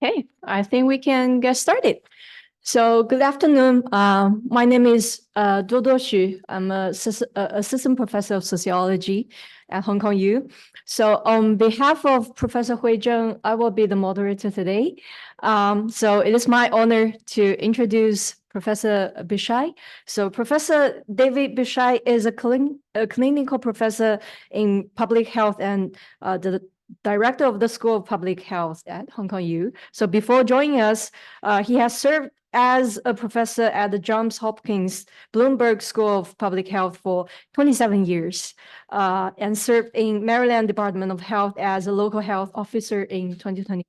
Okay, I think we can get started. So, good afternoon. My name is Duoduo Xu. I'm a assistant professor of sociology at Hong Kong U. So, on behalf of Professor Hui Zheng, I will be the moderator today. So, it is my honor to introduce Professor Bishai. So, Professor David Bishai is a clinical professor in public health and the director of the School of Public Health at Hong Kong U. So before joining us, he has served as a professor at the Johns Hopkins Bloomberg School of Public Health for 27 years and served in Maryland Department of Health as a local health officer in 2020.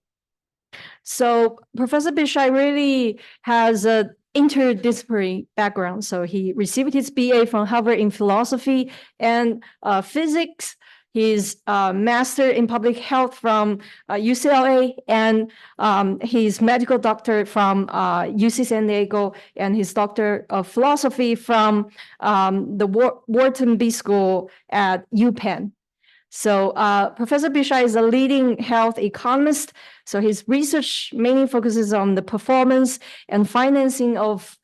So Professor Bishai really has a interdisciplinary background. So he received his BA from Harvard in philosophy and physics, his master in public health from UCLA, and his medical doctorate from UC San Diego, and his doctor of philosophy from the Wharton B School at UPenn. So Professor Bishai is a leading health economist. So his research mainly focuses on the performance and financing of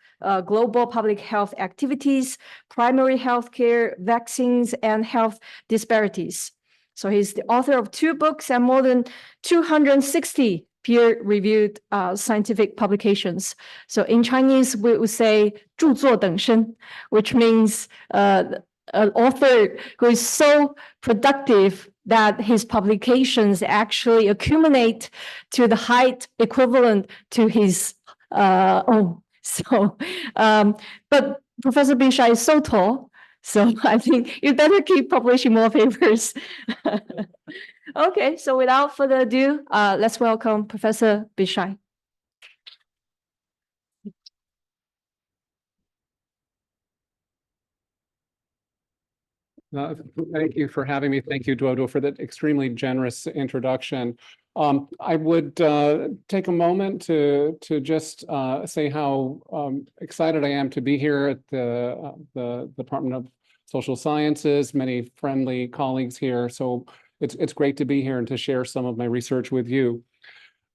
global public health activities, primary health care, vaccines, and health disparities. So he's the author of 2 books and more than 260 peer-reviewed scientific publications. So in Chinese, we would say 著作等身, which means an author who is so productive that his publications actually accumulate to the height equivalent to his own. So, but Professor Bishai is so tall, so I think you better keep publishing more papers. Okay, so without further ado, let's welcome Professor Bishai. Thank you for having me. Thank you, Duoduo, for that extremely generous introduction. I would take a moment to just say how excited I am to be here at the Department of Social Sciences, many friendly colleagues here. So it's great to be here and to share some of my research with you.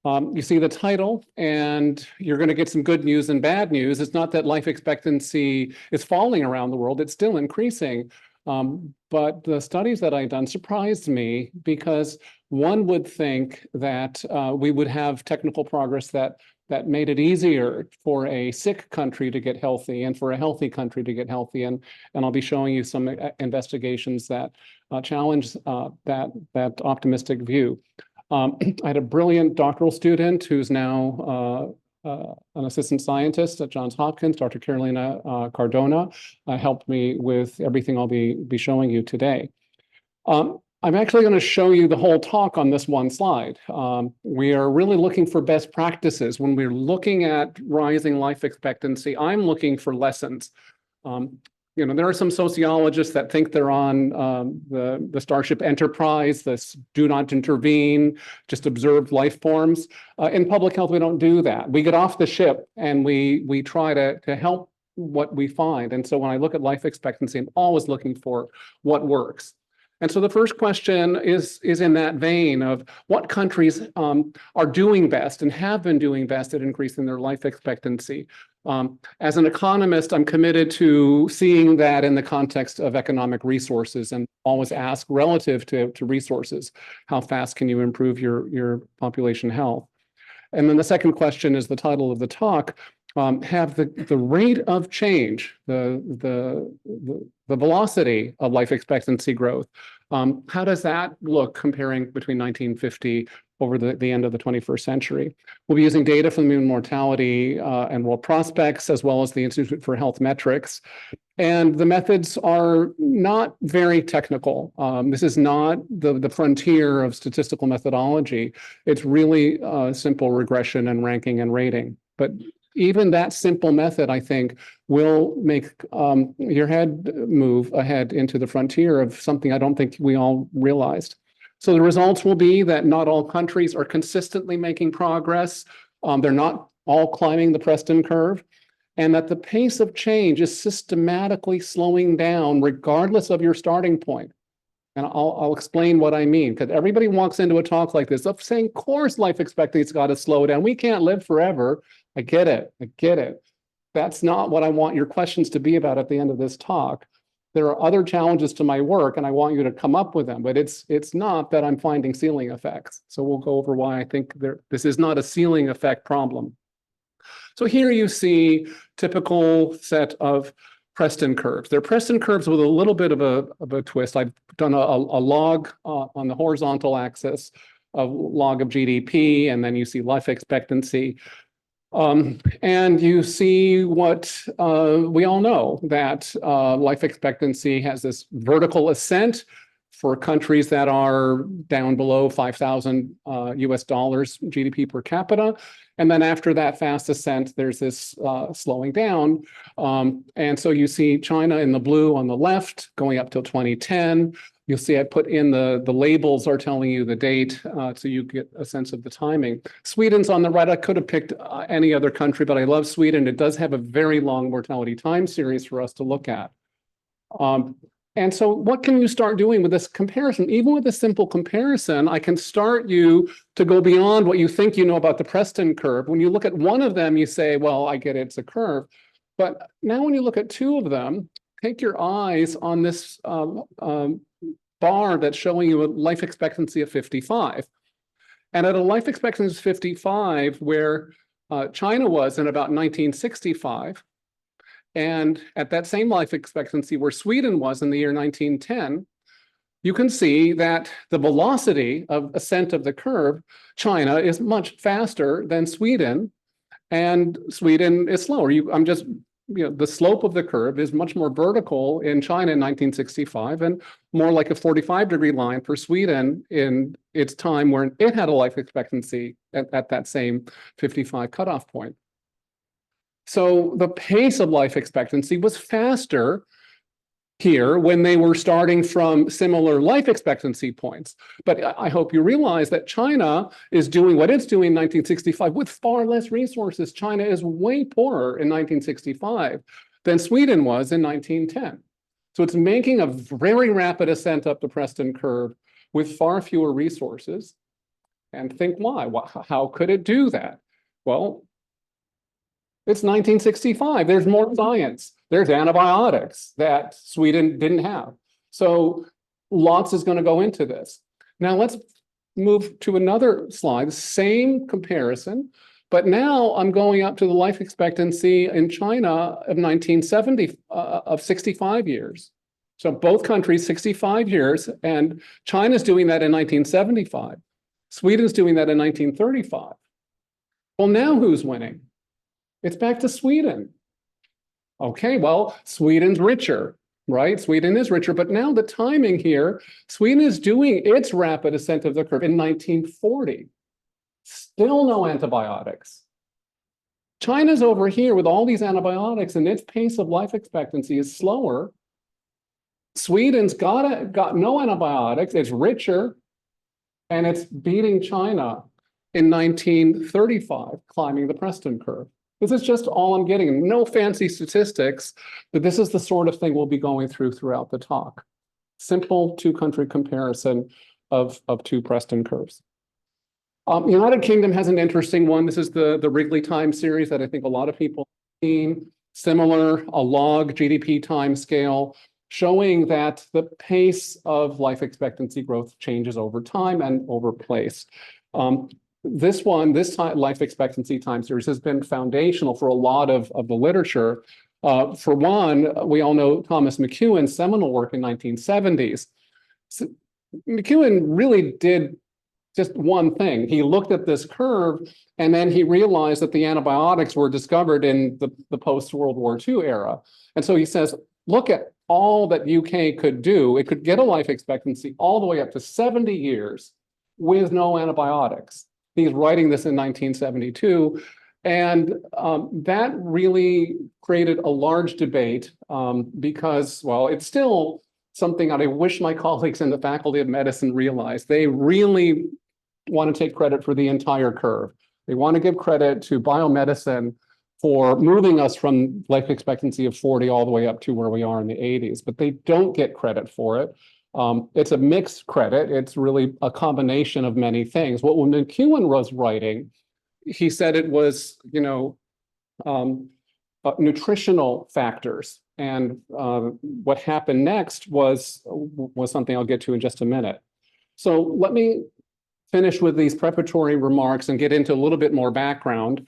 You see the title, and you're going to get some good news and bad news. It's not that life expectancy is falling around the world. It's still increasing. But the studies that I've done surprised me because one would think that we would have technical progress that made it easier for a sick country to get healthy and for a healthy country to get healthy. And I'll be showing you some investigations that challenge that optimistic view. I had a brilliant doctoral student who's now an assistant scientist at Johns Hopkins, Dr. Carolina Cardona, helped me with everything I'll be showing you today. I'm actually going to show you the whole talk on this one slide. We are really looking for best practices. When we're looking at rising life expectancy, I'm looking for lessons. There are some sociologists that think they're on the Starship Enterprise, this do not intervene, just observe life forms. In public health, we don't do that. We get off the ship and we try to help what we find. And so when I look at life expectancy, I'm always looking for what works. And so the first question is in that vein of what countries are doing best and have been doing best at increasing their life expectancy. As an economist, I'm committed to seeing that in the context of economic resources and always ask relative to resources, how fast can you improve your population health? And then the second question is the title of the talk, have the rate of change, the velocity of life expectancy growth. How does that look comparing between 1950 over the end of the 21st century? We'll be using data from the Human Mortality and World Prospects, as well as the Institute for Health Metrics. And the methods are not very technical. This is not the frontier of statistical methodology. It's really simple regression and ranking and rating. But even that simple method, I think, will make your head move ahead into the frontier of something I don't think we all realized. So the results will be that not all countries are consistently making progress. They're not all climbing the Preston curve, and that the pace of change is systematically slowing down regardless of your starting point. And I'll explain what I mean, because everybody walks into a talk like this of saying, of course, life expectancy's got to slow down. We can't live forever. I get it. I get it. That's not what I want your questions to be about at the end of this talk. There are other challenges to my work, and I want you to come up with them, but it's not that I'm finding ceiling effects. So we'll go over why I think this is not a ceiling effect problem. So here you see typical set of Preston curves. They're Preston curves with a little bit of a twist. I've done a log on the horizontal axis, a log of GDP, and then you see life expectancy. And you see what we all know, that life expectancy has this vertical ascent for countries that are down below 5,000 US dollars GDP per capita. And then after that fast ascent, there's this slowing down. And so you see China in the blue on the left going up till 2010. You'll see I put in the labels are telling you the date, so you get a sense of the timing. Sweden's on the right. I could have picked any other country, but I love Sweden. It does have a very long mortality time series for us to look at. And so what can you start doing with this comparison? Even with a simple comparison, I can start you to go beyond what you think you know about the Preston curve. When you look at one of them, you say, well, I get it, it's a curve. But now when you look at two of them, take your eyes on this bar that's showing you a life expectancy of 55. And at a life expectancy of 55, where China was in about 1965, and at that same life expectancy where Sweden was in the year 1910, you can see that the velocity of ascent of the curve, China is much faster than Sweden, and Sweden is slower. The slope of the curve is much more vertical in China in 1965 and more like a 45-degree line for Sweden in its time where it had a life expectancy at that same 55 cutoff point. So the pace of life expectancy was faster here when they were starting from similar life expectancy points. But I hope you realize that China is doing what it's doing in 1965 with far less resources. China is way poorer in 1965 than Sweden was in 1910. So it's making a very rapid ascent up the Preston curve with far fewer resources. And think why? How could it do that? Well, it's 1965. There's more science. There's antibiotics that Sweden didn't have. So lots is going to go into this. Now let's move to another slide, same comparison, but now I'm going up to the life expectancy in China of 1970, of 65 years. So both countries, 65 years, and China's doing that in 1975. Sweden's doing that in 1935. Well, now who's winning? It's back to Sweden. Okay, well, Sweden's richer, right? Sweden is richer, but now the timing here, Sweden is doing its rapid ascent of the curve in 1940. Still no antibiotics. China's over here with all these antibiotics, and its pace of life expectancy is slower. Sweden's got no antibiotics, it's richer, and it's beating China in 1935, climbing the Preston curve. This is just all I'm getting. No fancy statistics, but this is the sort of thing we'll be going through throughout the talk. Simple two-country comparison of two Preston curves. United Kingdom has an interesting one. This is the Wrigley time series that I think a lot of people have seen. Similar, a log GDP time scale, showing that the pace of life expectancy growth changes over time and over place. This life expectancy time series has been foundational for a lot of the literature. For one, we all know Thomas McEwen's seminal work in 1970s. So McEwen really did just one thing. He looked at this curve, and then he realized that the antibiotics were discovered in the post-World War II era. And so he says, look at all that UK could do. It could get a life expectancy all the way up to 70 years with no antibiotics. He's writing this in 1972, and that really created a large debate because, well, it's still something that I wish my colleagues in the Faculty of Medicine realized. They really want to take credit for the entire curve. They want to give credit to biomedicine for moving us from life expectancy of 40 all the way up to where we are in the 80s, but they don't get credit for it It's a mixed credit. It's really a combination of many things. What when McEwen was writing, he said it was, nutritional factors. And what happened next was something I'll get to in just a minute. So let me finish with these preparatory remarks and get into a little bit more background.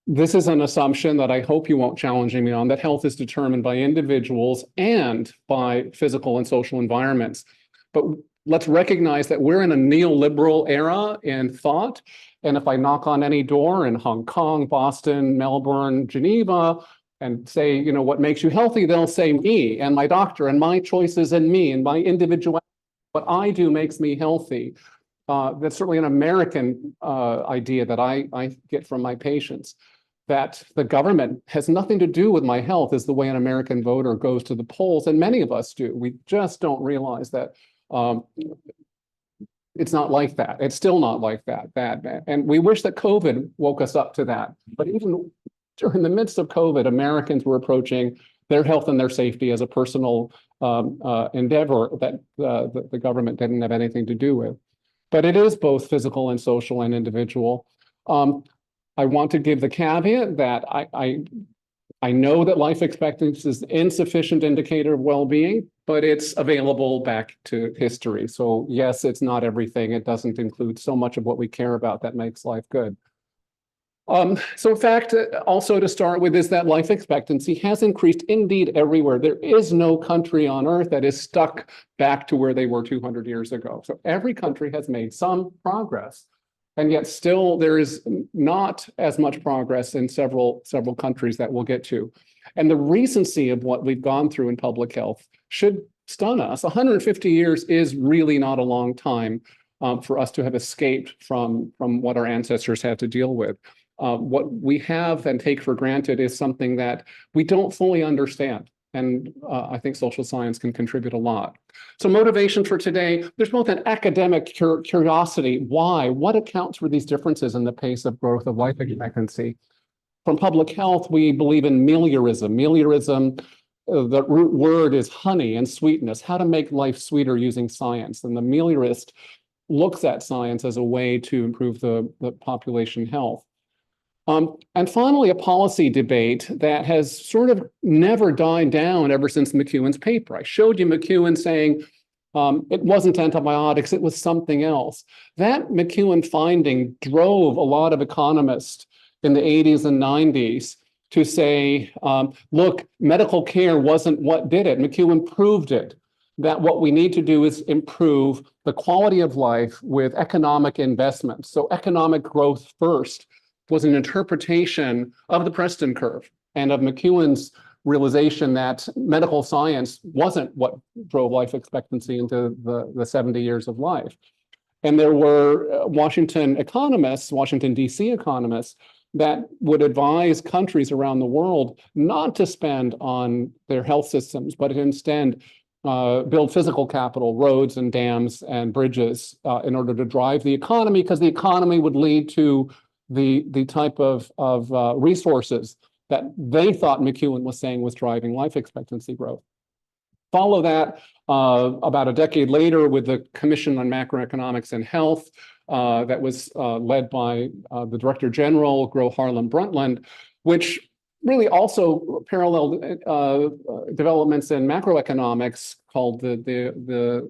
This is an assumption that I hope you won't challenge me on, that health is determined by individuals and by physical and social environments. But let's recognize that we're in a neoliberal era in thought. And if I knock on any door in Hong Kong, Boston, Melbourne, Geneva, and say, what makes you healthy, they'll say me and my doctor and my choices and me and my individuality. What I do makes me healthy. That's certainly an American idea that I get from my patients, that the government has nothing to do with my health is the way an American voter goes to the polls, and many of us do. We just don't realize that it's not like that. It's still not like that, bad. And we wish that COVID woke us up to that. But even during the midst of COVID, Americans were approaching their health and their safety as a personal endeavor that the government didn't have anything to do with. But it is both physical and social and individual. I want to give the caveat that I know that life expectancy is an insufficient indicator of well-being, but it's available back to history. So yes, it's not everything. It doesn't include so much of what we care about that makes life good. So in fact, also to start with, is that life expectancy has increased indeed everywhere. There is no country on earth that is stuck back to where they were 200 years ago. So every country has made some progress. And yet still there is not as much progress in several countries that we'll get to. And the recency of what we've gone through in public health should stun us. 150 years is really not a long time for us to have escaped from what our ancestors had to deal with. What we have and take for granted is something that we don't fully understand. And I think social science can contribute a lot. So motivation for today, there's both an academic curiosity. Why? What accounts for these differences in the pace of growth of life expectancy? From public health, we believe in meliorism. Meliorism, the root word is honey and sweetness, how to make life sweeter using science. And the meliorist looks at science as a way to improve the population health. And finally, a policy debate that has sort of never died down ever since McEwen's paper. I showed you McEwen saying it wasn't antibiotics, it was something else. That McEwen finding drove a lot of economists in the 80s and 90s to say, look, medical care wasn't what did it. McEwen proved it, that what we need to do is improve the quality of life with economic investment. So economic growth first was an interpretation of the Preston curve and of McEwen's realization that medical science wasn't what drove life expectancy into the 70 years of life. And there were Washington economists, Washington, DC economists, that would advise countries around the world not to spend on their health systems, but instead build physical capital, roads and dams and bridges in order to drive the economy, because the economy would lead to the type of resources that they thought McEwen was saying was driving life expectancy growth. Follow that about a decade later with the Commission on Macroeconomics and Health that was led by the Director General, Gro Harlem Brundtland, which really also paralleled developments in macroeconomics called the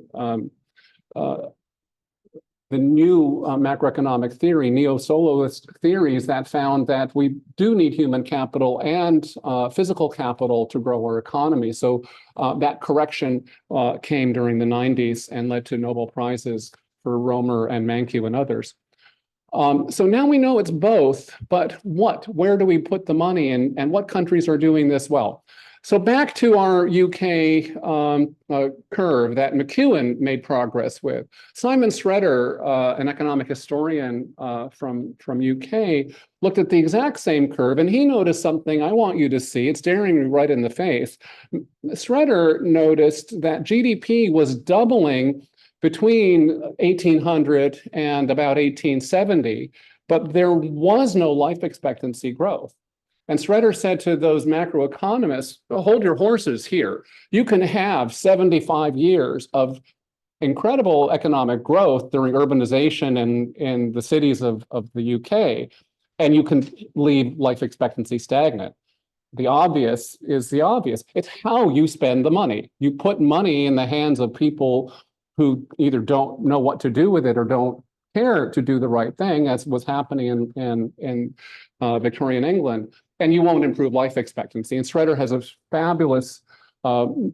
new macroeconomic theory, neo-soloist theories that found that we do need human capital and physical capital to grow our economy. So that correction came during the 90s and led to Nobel Prizes for Romer and Mankiw and others. So now we know it's both, but where do we put the money in, and what countries are doing this well? So back to our UK curve that McEwen made progress with. Simon Shredder, an economic historian from UK, looked at the exact same curve, and he noticed something I want you to see. It's staring me right in the face. Shredder noticed that GDP was doubling between 1800 and about 1870, but there was no life expectancy growth. And Shredder said to those macroeconomists, well, hold your horses here. You can have 75 years of incredible economic growth during urbanization in the cities of the UK, and you can leave life expectancy stagnant. The obvious is the obvious. It's how you spend the money. You put money in the hands of people who either don't know what to do with it or don't care to do the right thing, as was happening in Victorian England, and you won't improve life expectancy. And Shredder has a fabulous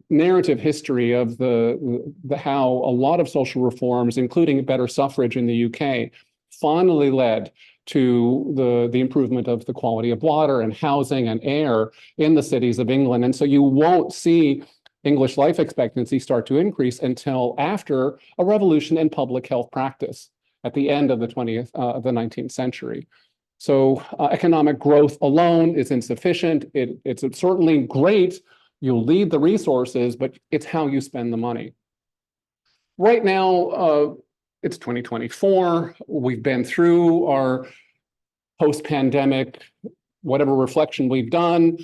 narrative history of the how a lot of social reforms, including better suffrage in the UK, finally led to the improvement of the quality of water and housing and air in the cities of England. And so you won't see English life expectancy start to increase until after a revolution in public health practice at the end of the 19th century. So economic growth alone is insufficient. It's certainly great. You'll lead the resources, but it's how you spend the money. Right now, it's 2024. We've been through our post-pandemic, whatever reflection we've done.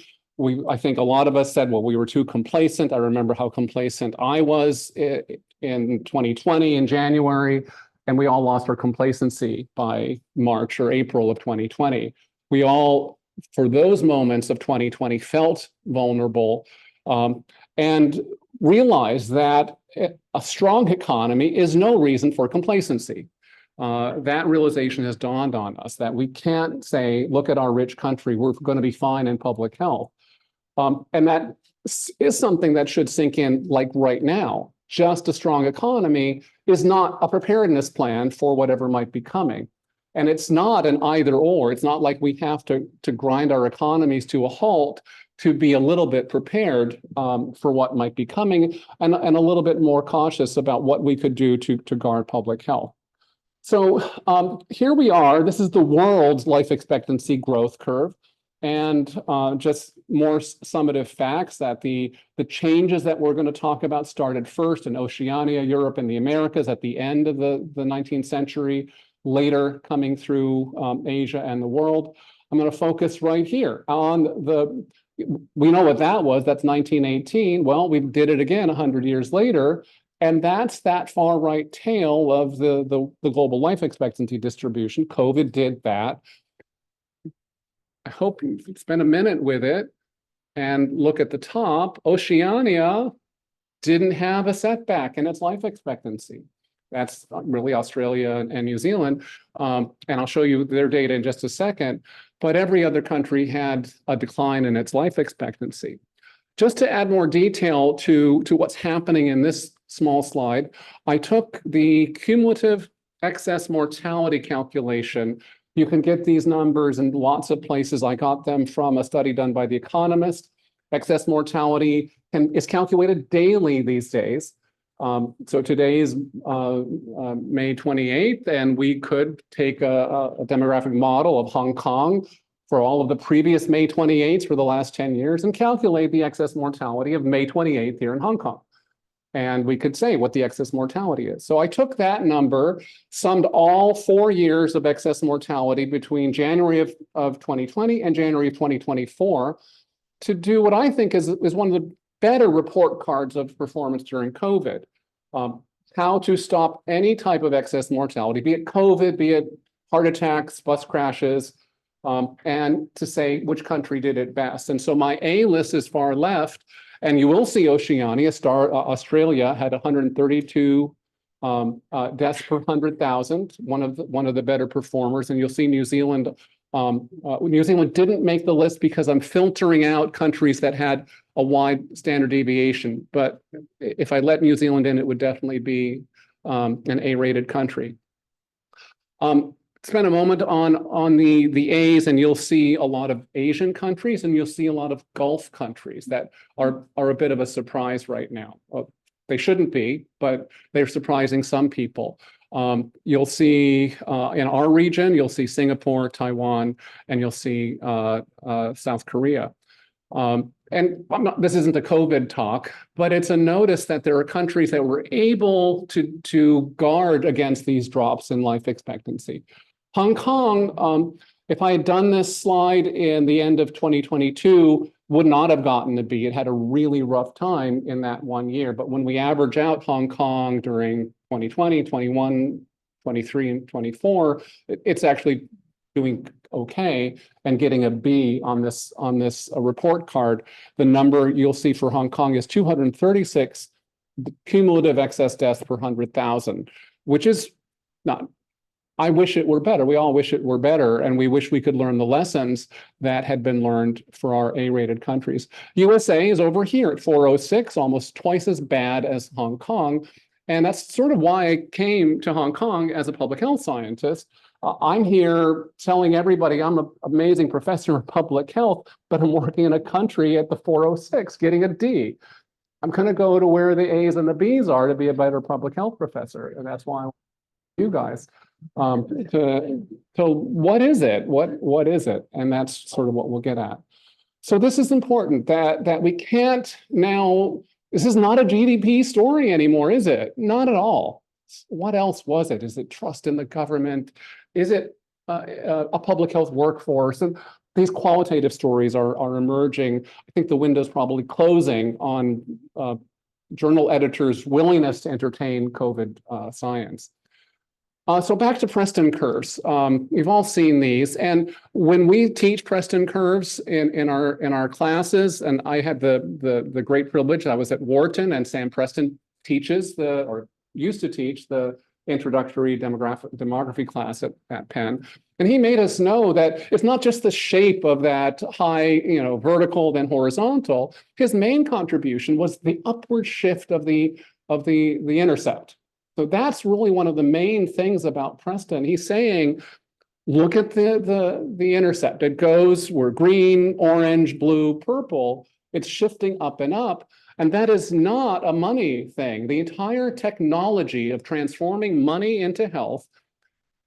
I think a lot of us said, well, we were too complacent. I remember how complacent I was in 2020 in January, and we all lost our complacency by March or April of 2020. We all, for those moments of 2020, felt vulnerable and realized that a strong economy is no reason for complacency. That realization has dawned on us that we can't say, look at our rich country, we're going to be fine in public health. And that is something that should sink in like right now. Just a strong economy is not a preparedness plan for whatever might be coming. And it's not an either or. It's not like we have to grind our economies to a halt to be a little bit prepared for what might be coming and a little bit more cautious about what we could do to guard public health. So here we are. This is the world's life expectancy growth curve. And just more summative facts that the changes that we're going to talk about started first in Oceania, Europe, and the Americas at the end of the 19th century, later coming through Asia and the world. I'm going to focus right here on we know what that was. That's 1918. Well, we did it again 100 years later. And that's that far right tail of the global life expectancy distribution. COVID did that. I hope you spend a minute with it and look at the top. Oceania didn't have a setback in its life expectancy. That's really Australia and New Zealand. And I'll show you their data in just a second. But every other country had a decline in its life expectancy. Just to add more detail to what's happening in this small slide, I took the cumulative excess mortality calculation. You can get these numbers in lots of places. I got them from a study done by The Economist. Excess mortality is calculated daily these days. So today is May 28th, and we could take a demographic model of Hong Kong for all of the previous May 28th for the last 10 years and calculate the excess mortality of May 28th here in Hong Kong. And we could say what the excess mortality is. So I took that number, summed all 4 years of excess mortality between January of 2020 and January of 2024 to do what I think is one of the better report cards of performance during COVID. How to stop any type of excess mortality, be it COVID, be it heart attacks, bus crashes, and to say which country did it best. And so my A list is far left, and you will see Oceania, Australia had 132 deaths per 100,000, one of the better performers, and you'll see New Zealand. New Zealand didn't make the list because I'm filtering out countries that had a wide standard deviation. But if I let New Zealand in, it would definitely be an A-rated country. Spend a moment on the A's, and you'll see a lot of Asian countries, and you'll see a lot of Gulf countries that are a bit of a surprise right now. They shouldn't be, but they're surprising some people. You'll see in our region, you'll see Singapore, Taiwan, and you'll see South Korea. And this isn't a COVID talk, but it's a notice that there are countries that were able to guard against these drops in life expectancy. Hong Kong If I had done this slide in the end of 2022, would not have gotten a B. It had a really rough time in that 1 year. But when we average out Hong Kong during 2020, 21, 23, and 24, it's actually doing okay and getting a B on this report card. The number you'll see for Hong Kong is 236 cumulative excess deaths per 100,000, which is not. I wish it were better. We all wish it were better, and we wish we could learn the lessons that had been learned for our A-rated countries. USA is over here at 406, almost twice as bad as Hong Kong. And that's sort of why I came to Hong Kong as a public health scientist. I'm here telling everybody I'm an amazing professor of public health, but I'm working in a country at the 406 getting a D. I'm going to go to where the A's and the B's are to be a better public health professor. And that's why I want you guys to what is it? What is it? And that's sort of what we'll get at. So this is important that we can't now, this is not a GDP story anymore, is it? Not at all. What else was it? Is it trust in the government? Is it a public health workforce? And these qualitative stories are emerging. I think the window's probably closing on journal editors' willingness to entertain COVID science. So back to Preston curves. You've all seen these, and when we teach Preston curves in our classes, and I had the great privilege, I was at Wharton, and Sam Preston used to teach the introductory demography class at Penn, and he made us know that it's not just the shape of that high, vertical then horizontal. His main contribution was the upward shift of the intercept. So that's really one of the main things about Preston. He's saying, look at the intercept. It goes, we're green, orange, blue, purple. It's shifting up and up. And that is not a money thing. The entire technology of transforming money into health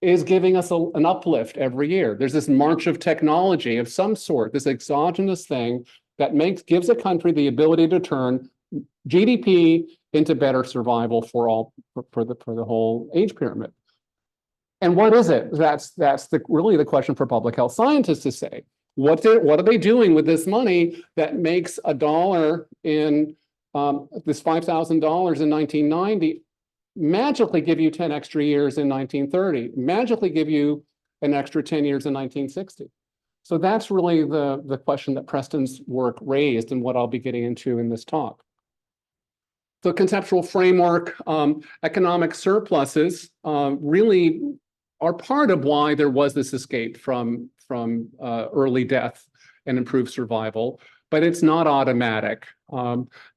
is giving us an uplift every year. There's this march of technology of some sort, this exogenous thing that gives a country the ability to turn GDP into better survival for the whole age pyramid. And what is it? That's really the question for public health scientists to say. What are they doing with this money that makes a dollar in this $5,000 in 1990 magically give you 10 extra years in 1930, magically give you an extra 10 years in 1960? So that's really the question that Preston's work raised and what I'll be getting into in this talk. The conceptual framework, economic surpluses really are part of why there was this escape from early death and improved survival, but it's not automatic.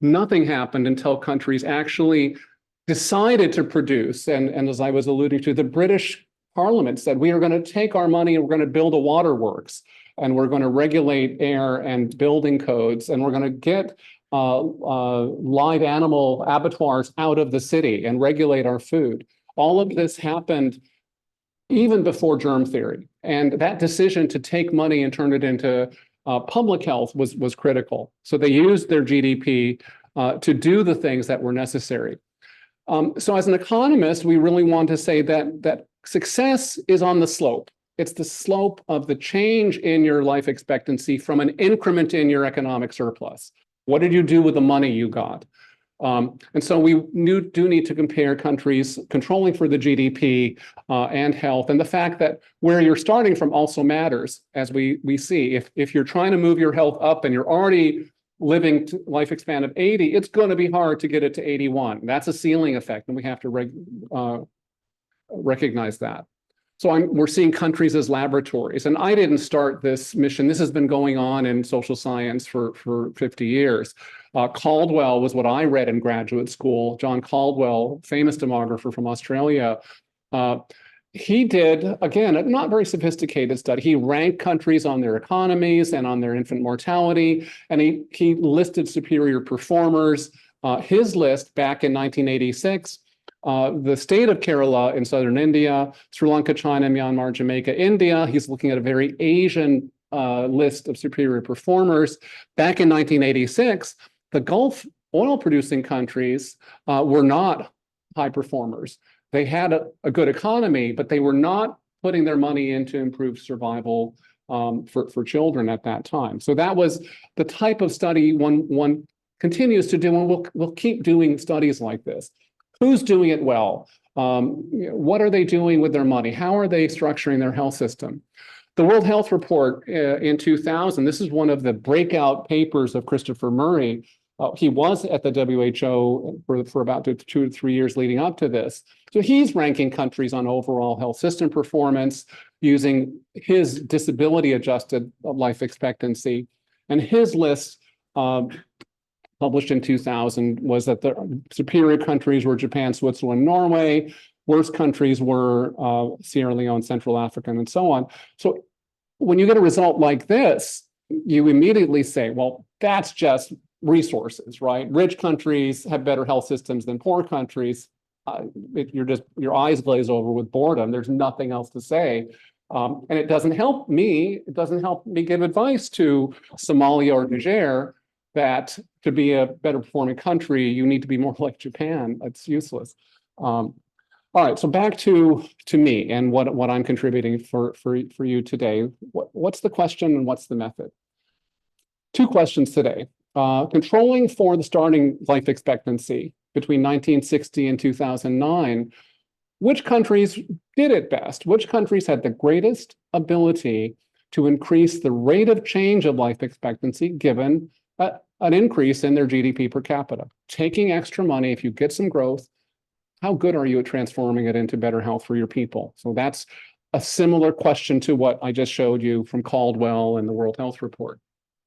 Nothing happened until countries actually decided to produce, and as I was alluding to, the British Parliament said, we are going to take our money and we're going to build a waterworks, and we're going to regulate air and building codes, and we're going to get live animal abattoirs out of the city and regulate our food. All of this happened even before germ theory. And that decision to take money and turn it into public health was critical. So they used their GDP to do the things that were necessary. So as an economist, we really want to say that success is on the slope. It's the slope of the change in your life expectancy from an increment in your economic surplus. What did you do with the money you got? And so we do need to compare countries controlling for the GDP and health, and the fact that where you're starting from also matters, as we see. If you're trying to move your health up and you're already living to life span of 80, it's going to be hard to get it to 81. That's a ceiling effect, and we have to recognize that. So we're seeing countries as laboratories. And I didn't start this mission. This has been going on in social science for 50 years. Caldwell was what I read in graduate school. John Caldwell, famous demographer from Australia. He did, again, a not very sophisticated study. He ranked countries on their economies and on their infant mortality, and he listed superior performers. His list back in 1986, the state of Kerala in southern India, Sri Lanka, China, Myanmar, Jamaica, India. He's looking at a very Asian list of superior performers. Back in 1986, the Gulf oil-producing countries were not high performers. They had a good economy, but they were not putting their money into improved survival for children at that time. So that was the type of study one continues to do, and we'll keep doing studies like this. Who's doing it well? What are they doing with their money? How are they structuring their health system? The World Health Report in 2000, this is one of the breakout papers of Christopher Murray. He was at the WHO for about 2 to 3 years leading up to this. So he's ranking countries on overall health system performance using his disability adjusted life expectancy. And his list published in 2000 was that the superior countries were Japan, Switzerland, Norway. Worst countries were Sierra Leone, Central Africa, and so on. So when you get a result like this, you immediately say, well, that's just resources, right? Rich countries have better health systems than poor countries. Your eyes glaze over with boredom. There's nothing else to say. And it doesn't help me. It doesn't help me give advice to Somalia or Niger that to be a better performing country, you need to be more like Japan. It's useless. All right, so back to me and what I'm contributing for you today. What's the question and what's the method? 2 questions today. Controlling for the starting life expectancy between 1960 and 2009, which countries did it best? Which countries had the greatest ability to increase the rate of change of life expectancy given an increase in their GDP per capita? Taking extra money, if you get some growth, how good are you at transforming it into better health for your people? So that's a similar question to what I just showed you from Caldwell and the World Health Report.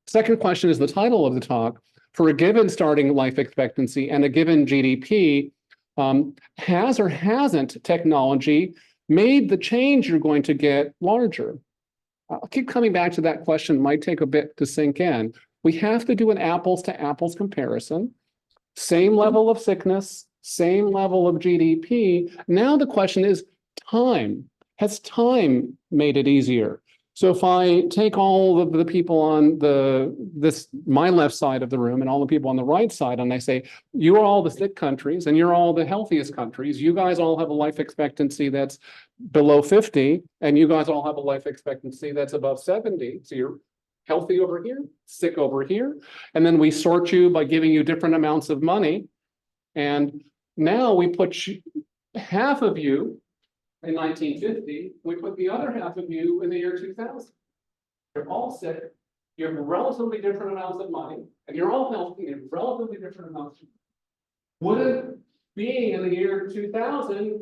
Second question is the title of the talk. For a given starting life expectancy and a given GDP, has or hasn't technology made the change you're going to get larger? I'll keep coming back to that question. It might take a bit to sink in. We have to do an apples to apples comparison. Same level of sickness, same level of GDP. Now the question is time. Has time made it easier? So if I take all of the people on my left side of the room and all the people on the right side, and I say, you are all the sick countries and you're all the healthiest countries. You guys all have a life expectancy that's below 50, and you guys all have a life expectancy that's above 70. So you're healthy over here, sick over here. And then we sort you by giving you different amounts of money. And now we put half of you in 1950, we put the other half of you in the year 2000. You're all sick, you have relatively different amounts of money, and you're all healthy and relatively different amounts of money. Would being in the year 2000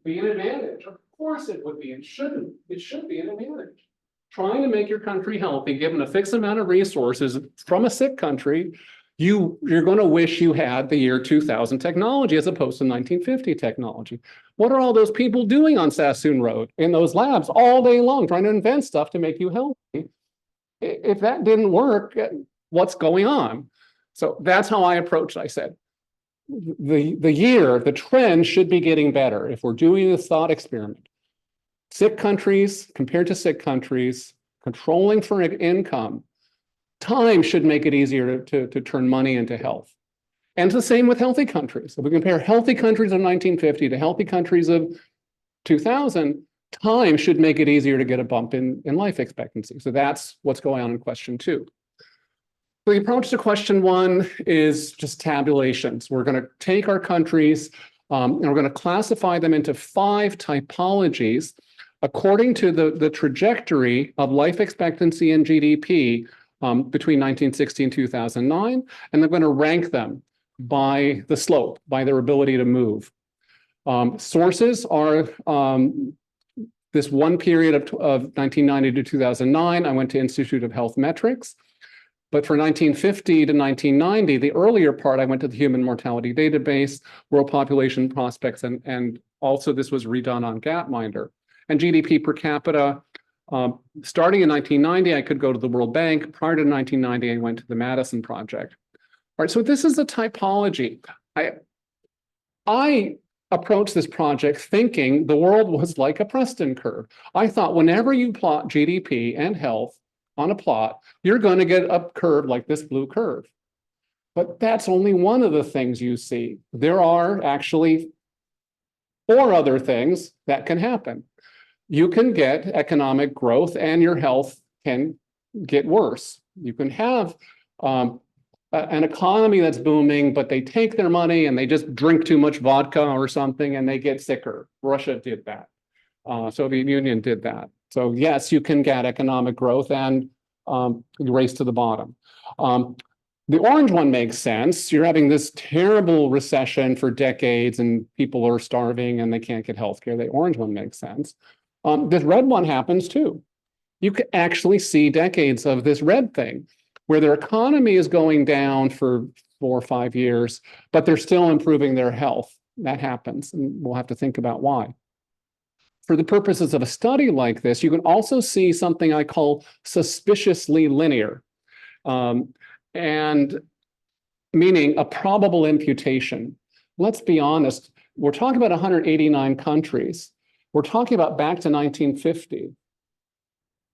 be an advantage? Of course it would be. It shouldn't. It should be an advantage. Trying to make your country healthy, given a fixed amount of resources from a sick country, you're going to wish you had the year 2000 technology as opposed to 1950 technology. What are all those people doing on Sassoon Road in those labs all day long, trying to invent stuff to make you healthy? If that didn't work, what's going on? So that's how I approached it. I said, the trend should be getting better if we're doing this thought experiment. Sick countries compared to sick countries, controlling for income, time should make it easier to turn money into health. And it's the same with healthy countries. If we compare healthy countries of 1950 to healthy countries of 2000, time should make it easier to get a bump in life expectancy. So that's what's going on in question 2. The approach to question 1 is just tabulations. We're going to take our countries and we're going to classify them into 5 typologies according to the trajectory of life expectancy and GDP between 1960 and 2009, and they're going to rank them by the slope, by their ability to move. Sources are this one period of 1990 to 2009. I went to Institute of Health Metrics. But for 1950 to 1990, the earlier part, I went to the Human Mortality Database, World Population Prospects, and also this was redone on Gapminder. And GDP per capita, starting in 1990, I could go to the World Bank. Prior to 1990, I went to the Madison Project. All right, so this is the typology. I approached this project thinking the world was like a Preston curve. I thought whenever you plot GDP and health on a plot, you're going to get a curve like this blue curve. But that's only one of the things you see. There are actually 4 other things that can happen. you can get economic growth and your health can get worse. You can have an economy that's booming, but they take their money and they just drink too much vodka or something and they get sicker. Russia did that. Soviet Union did that. So yes, you can get economic growth and race to the bottom. The orange one makes sense. You're having this terrible recession for decades and people are starving and they can't get healthcare. The orange one makes sense. This red one happens too. You could actually see decades of this red thing where their economy is going down for 4 or 5 years, but they're still improving their health. That happens, and we'll have to think about why. For the purposes of a study like this, you can also see something I call suspiciously linear, and meaning a probable imputation. Let's be honest, we're talking about 189 countries. We're talking about back to 1950.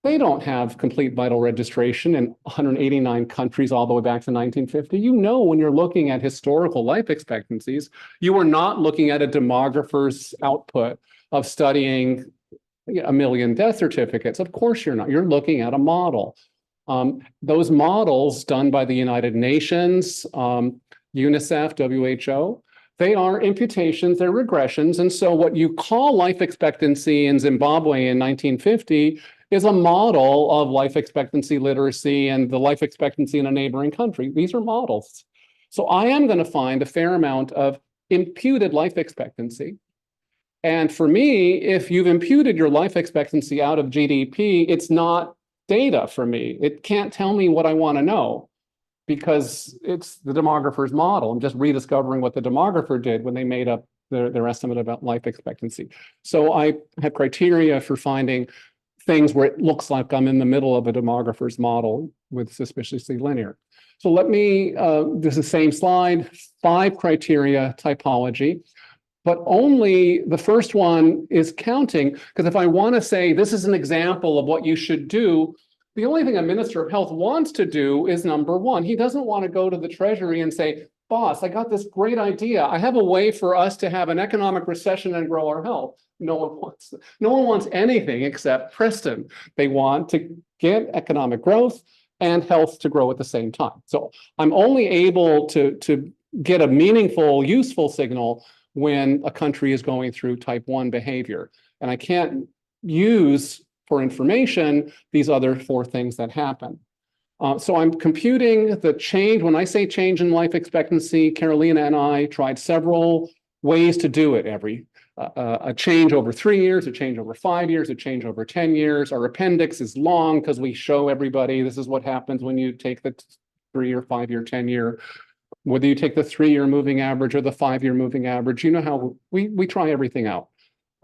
They don't have complete vital registration in 189 countries all the way back to 1950. You know, when you're looking at historical life expectancies, you are not looking at a demographer's output of studying 1 million death certificates. Of course you're not. You're looking at a model. Those models done by the United Nations, UNICEF, WHO, they are imputations, they're regressions. And so what you call life expectancy in Zimbabwe in 1950 is a model of life expectancy literacy and the life expectancy in a neighboring country. These are models. So I am going to find a fair amount of imputed life expectancy. And for me, if you've imputed your life expectancy out of GDP, it's not data for me. It can't tell me what I want to know because it's the demographer's model. I'm just rediscovering what the demographer did when they made up their estimate about life expectancy. So I have criteria for finding things where it looks like I'm in the middle of a demographer's model with suspiciously linear. So let me, this is the same slide, 5 criteria typology, but only the first one is counting, because if I want to say this is an example of what you should do, the only thing a minister of health wants to do is number 1. He doesn't want to go to the treasury and say, boss, I got this great idea. I have a way for us to have an economic recession and grow our health. No one wants anything except Preston. They want to get economic growth and health to grow at the same time. So I'm only able to get a meaningful, useful signal when a country is going through type 1 behavior. And I can't use for information these other 4 things that happen. So I'm computing the change. When I say change in life expectancy, Carolina and I tried several ways to do it. A change over 3 years, a change over 5 years, a change over 10 years. Our appendix is long because we show everybody this is what happens when you take the 3 or 5 year, 10 year, whether you take the 3-year moving average or the 5-year moving average. You know how we try everything out.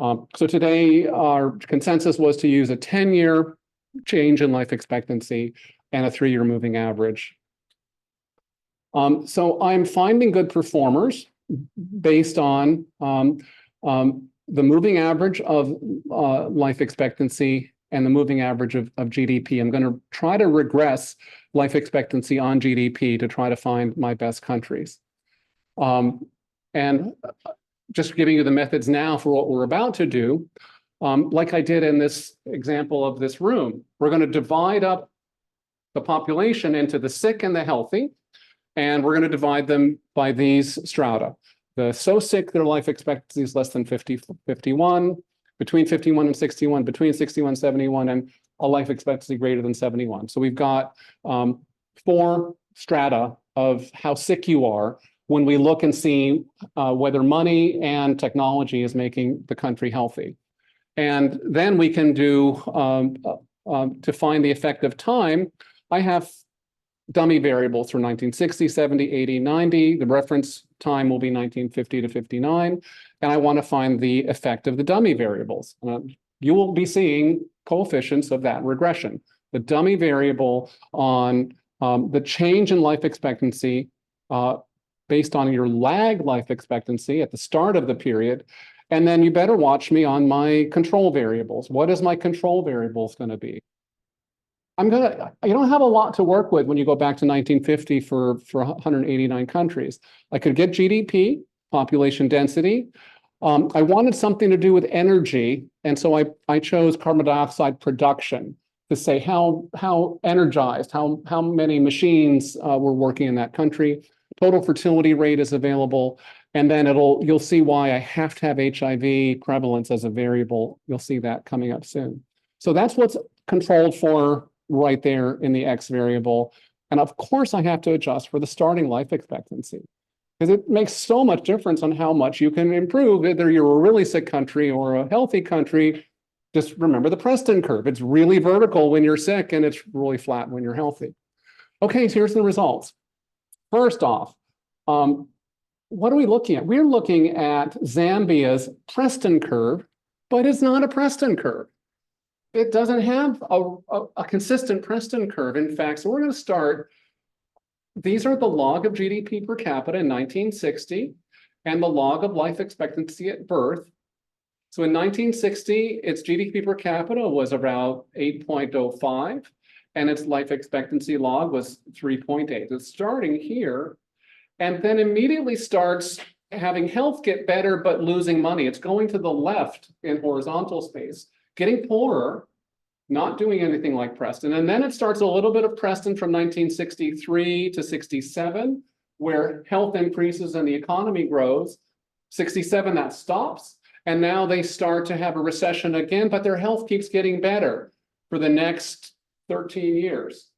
So today our consensus was to use a 10-year change in life expectancy and a 3-year moving average. So I'm finding good performers based on the moving average of life expectancy and the moving average of GDP. I'm going to try to regress life expectancy on GDP to try to find my best countries. And just giving you the methods now for what we're about to do, like I did in this example of this room, we're going to divide up the population into the sick and the healthy, and we're going to divide them by these strata. The so sick, their life expectancy is less than 51, between 51 and 61, between 61 and 71, and a life expectancy greater than 71. So we've got 4 strata of how sick you are when we look and see whether money and technology is making the country healthy. And then we can do, to find the effect of time, I have dummy variables for 1960, 70, 80, 90. The reference time will be 1950 to 59. And I want to find the effect of the dummy variables. You will be seeing coefficients of that regression. The dummy variable on the change in life expectancy based on your lag life expectancy at the start of the period. And then you better watch me on my control variables. What is my control variables going to be? You don't have a lot to work with when you go back to 1950 for 189 countries. I could get GDP, population density. I wanted something to do with energy, and so I chose carbon dioxide production to say how energized, how many machines were working in that country. Total fertility rate is available, and then you'll see why I have to have HIV prevalence as a variable. You'll see that coming up soon. So that's what's controlled for right there in the X variable. And of course, I have to adjust for the starting life expectancy, because it makes so much difference on how much you can improve, whether you're a really sick country or a healthy country. Just remember the Preston curve. It's really vertical when you're sick, and it's really flat when you're healthy. Okay, so here's the results. First off, what are we looking at? We're looking at Zambia's Preston curve, but it's not a Preston curve. It doesn't have a consistent Preston curve. In fact, so we're going to start. These are the log of GDP per capita in 1960 and the log of life expectancy at birth. So in 1960, its GDP per capita was about 8.05, and its life expectancy log was 3.8. It's starting here, and then immediately starts having health get better, but losing money. It's going to the left in horizontal space, getting poorer, not doing anything like Preston. And then it starts a little bit of Preston from 1963 to 67, where health increases and the economy grows. 67, that stops. And now they start to have a recession again, but their health keeps getting better for the next 13 years.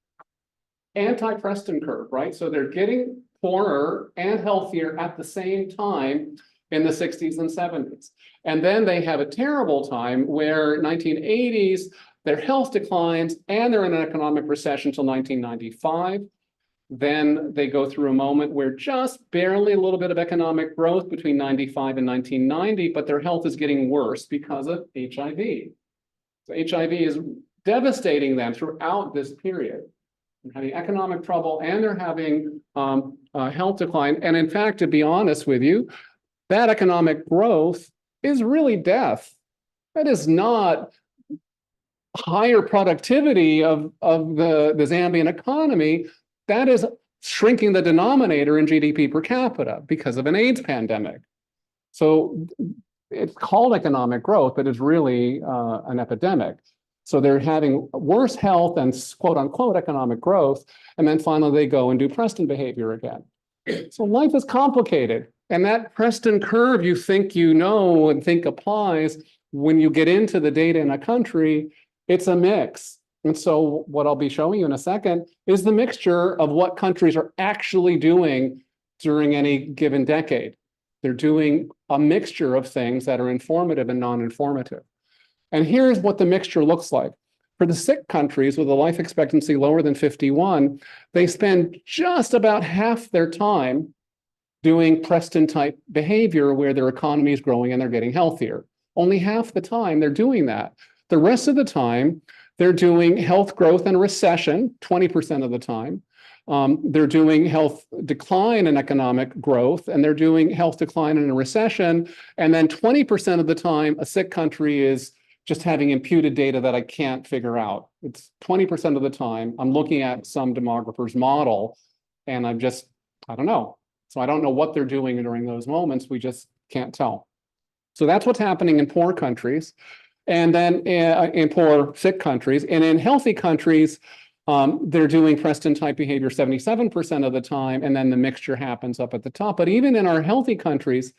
Anti-Preston curve, right? So they're getting poorer and healthier at the same time in the 60s and 70s. And then they have a terrible time where 1980s, their health declines and they're in an economic recession until 1995. Then they go through a moment where just barely a little bit of economic growth between 95 and 1990, but their health is getting worse because of HIV. So HIV is devastating them throughout this period. They're having economic trouble and they're having health decline. And in fact, to be honest with you, that economic growth is really death. That is not higher productivity of the Zambian economy. That is shrinking the denominator in GDP per capita because of an AIDS pandemic. So it's called economic growth, but it's really an epidemic. So they're having worse health and quote unquote economic growth. And then finally they go and do Preston behavior again. So life is complicated. And that Preston curve you think you know and think applies, when you get into the data in a country, it's a mix. And so what I'll be showing you in a second is the mixture of what countries are actually doing during any given decade. They're doing a mixture of things that are informative and non-informative. And here's what the mixture looks like. For the sick countries with a life expectancy lower than 51, they spend just about half their time doing Preston-type behavior where their economy is growing and they're getting healthier. Only half the time they're doing that. The rest of the time, they're doing health growth and recession, 20% of the time. They're doing health decline and economic growth, and they're doing health decline and a recession. And then 20% of the time, a sick country is just having imputed data that I can't figure out. It's 20% of the time. I'm looking at some demographer's model, and I don't know. So I don't know what they're doing during those moments. We just can't tell. So that's what's happening in poor countries. And then in poor, sick countries. And in healthy countries, they're doing Preston-type behavior 77% of the time, and then the mixture happens up at the top. But even in our healthy countries,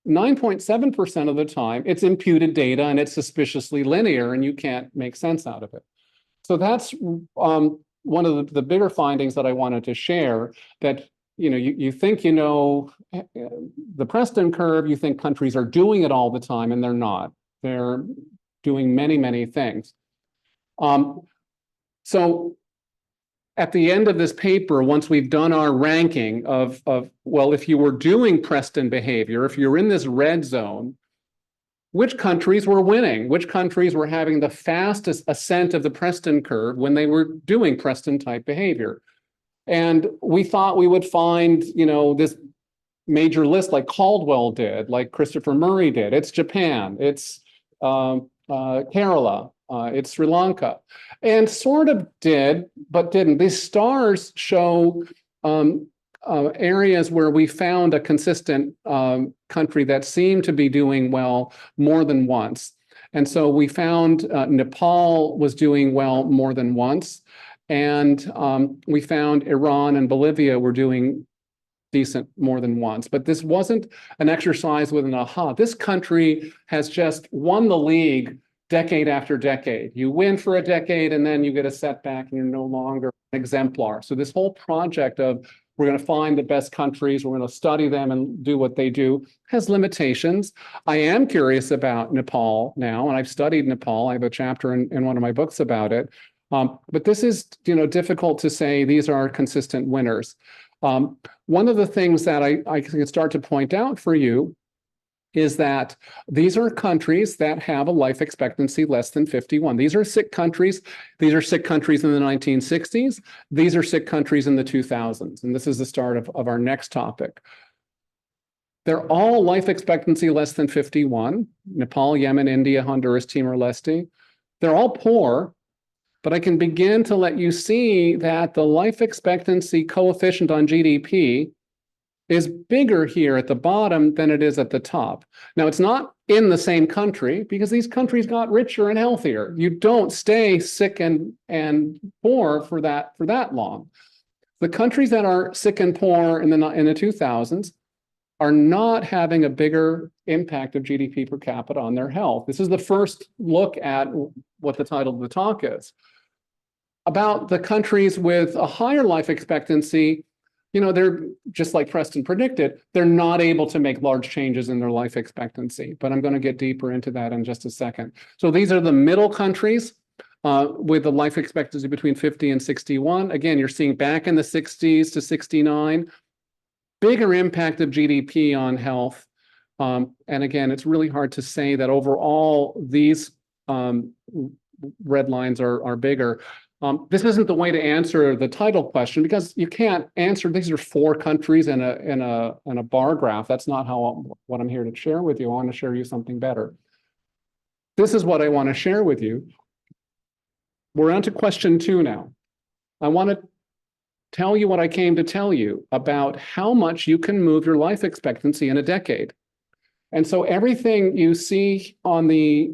9.7% of the time, it's imputed data and it's suspiciously linear, and you can't make sense out of it. So that's one of the bigger findings that I wanted to share, that you think the Preston curve, you think countries are doing it all the time, and they're not. They're doing many, many things. So at the end of this paper, once we've done our ranking of well, if you were doing Preston behavior, if you're in this red zone, which countries were winning? Which countries were having the fastest ascent of the Preston curve when they were doing Preston-type behavior? And we thought we would find, this major list like Caldwell did, like Christopher Murray did. It's Japan, it's Kerala, it's Sri Lanka, and sort of did, but didn't. These stars show areas where we found a consistent country that seemed to be doing well more than once. And so we found Nepal was doing well more than once. And we found Iran and Bolivia were doing decent more than once. But this wasn't an exercise with an aha. This country has just won the league decade after decade. You win for a decade and then you get a setback and you're no longer an exemplar. So this whole project of we're going to find the best countries, we're going to study them and do what they do has limitations. I am curious about Nepal now, and I've studied Nepal. I have a chapter in one of my books about it. But this is, difficult to say these are consistent winners. One of the things that I can start to point out for you is that these are countries that have a life expectancy less than 51. These are sick countries. These are sick countries in the 1960s. These are sick countries in the 2000s. And this is the start of our next topic. They're all life expectancy less than 51. Nepal, Yemen, India, Honduras, Timor-Leste. They're all poor, but I can begin to let you see that the life expectancy coefficient on GDP is bigger here at the bottom than it is at the top. Now, it's not in the same country because these countries got richer and healthier. You don't stay sick and poor for that long. The countries that are sick and poor in the 2000s are not having a bigger impact of GDP per capita on their health. This is the first look at what the title of the talk is. About the countries with a higher life expectancy, they're just like Preston predicted, they're not able to make large changes in their life expectancy. But I'm going to get deeper into that in just a second. So these are the middle countries with a life expectancy between 50 and 61. Again, you're seeing back in the 60s to 69, bigger impact of GDP on health. And again, it's really hard to say that overall these red lines are bigger. This isn't the way to answer the title question because you can't answer. These are 4 countries in a bar graph. That's not what I'm here to share with you. I want to share you something better. This is what I want to share with you. We're on to question 2 now. I want to tell you what I came to tell you about how much you can move your life expectancy in a decade. And so everything you see on the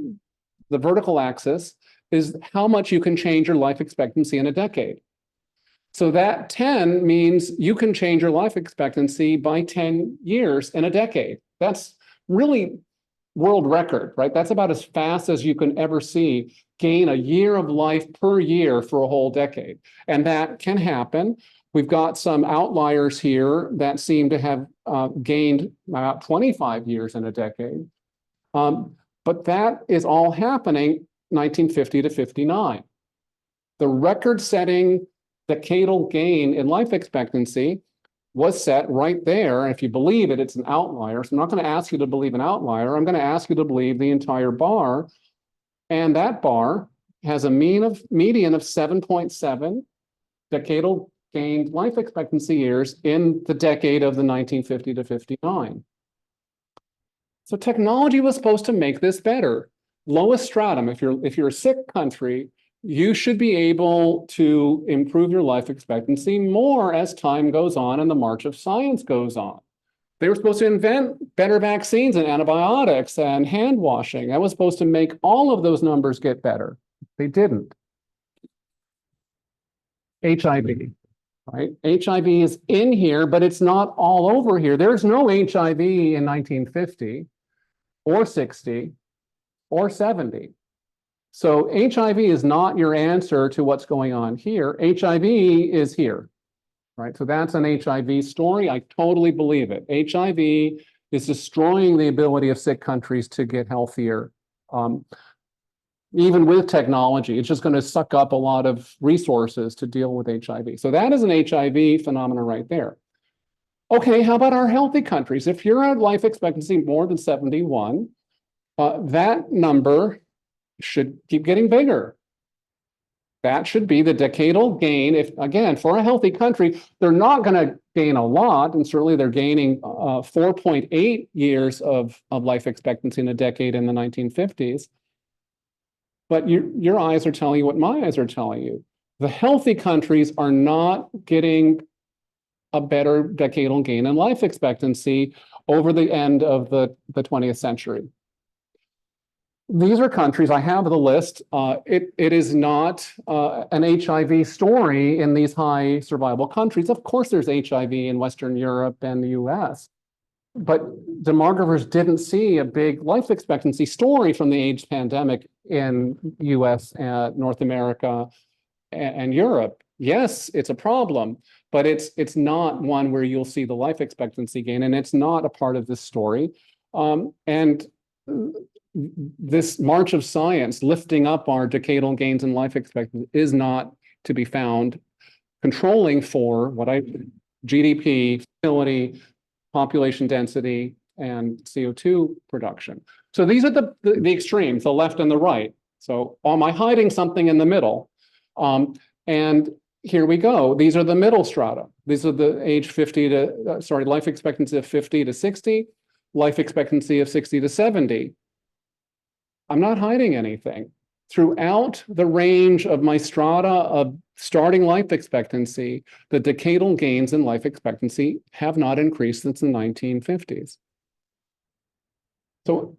vertical axis is how much you can change your life expectancy in a decade. So that 10 means you can change your life expectancy by 10 years in a decade. That's really world record, right? That's about as fast as you can ever see gain a year of life per year for a whole decade. And that can happen. We've got some outliers here that seem to have gained about 25 years in a decade. But that is all happening 1950 to 59. The record-setting decadal gain in life expectancy was set right there. And if you believe it, it's an outlier. So I'm not going to ask you to believe an outlier. I'm going to ask you to believe the entire bar. And that bar has a median of 7.7 decadal gained life expectancy years in the decade of the 1950 to 59. So technology was supposed to make this better. Lowest stratum, if you're a sick country, you should be able to improve your life expectancy more as time goes on and the march of science goes on. They were supposed to invent better vaccines and antibiotics and hand washing. That was supposed to make all of those numbers get better. They didn't. HIV, right? HIV is in here, but it's not all over here. There's no HIV in 1950 or 60 or 70. So HIV is not your answer to what's going on here. HIV is here, right? So that's an HIV story. I totally believe it. HIV is destroying the ability of sick countries to get healthier. Even with technology, it's just going to suck up a lot of resources to deal with HIV. So that is an HIV phenomenon right there. Okay, how about our healthy countries? If you're at life expectancy more than 71, that number should keep getting bigger. That should be the decadal gain. If, again, for a healthy country, they're not going to gain a lot, and certainly they're gaining 4.8 years of life expectancy in a decade in the 1950s. But your eyes are telling you what my eyes are telling you. The healthy countries are not getting a better decadal gain in life expectancy over the end of the 20th century. These are countries, I have the list. It is not an HIV story in these high survival countries. Of course, there's HIV in Western Europe and the US, but demographers didn't see a big life expectancy story from the AIDS pandemic in US, North America, and Europe. Yes, it's a problem, but it's not one where you'll see the life expectancy gain, and it's not a part of this story. And this march of science lifting up our decadal gains in life expectancy is not to be found controlling for GDP, fertility, population density, and CO2 production. So these are the extremes, the left and the right. So am I hiding something in the middle? And here we go. These are the middle strata. These are the life expectancy of 50 to 60, life expectancy of 60 to 70. I'm not hiding anything. Throughout the range of my strata of starting life expectancy, the decadal gains in life expectancy have not increased since the 1950s. So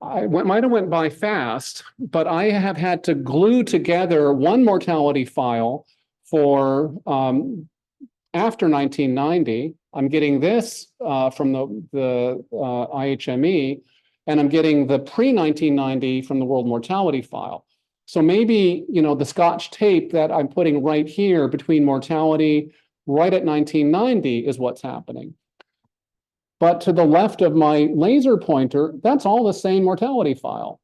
I might have went by fast, but I have had to glue together one mortality file for after 1990. I'm getting this from the IHME, and I'm getting the pre-1990 from the World Mortality File. So maybe, the Scotch tape that I'm putting right here between mortality right at 1990 is what's happening. But to the left of my laser pointer, that's all the same mortality file.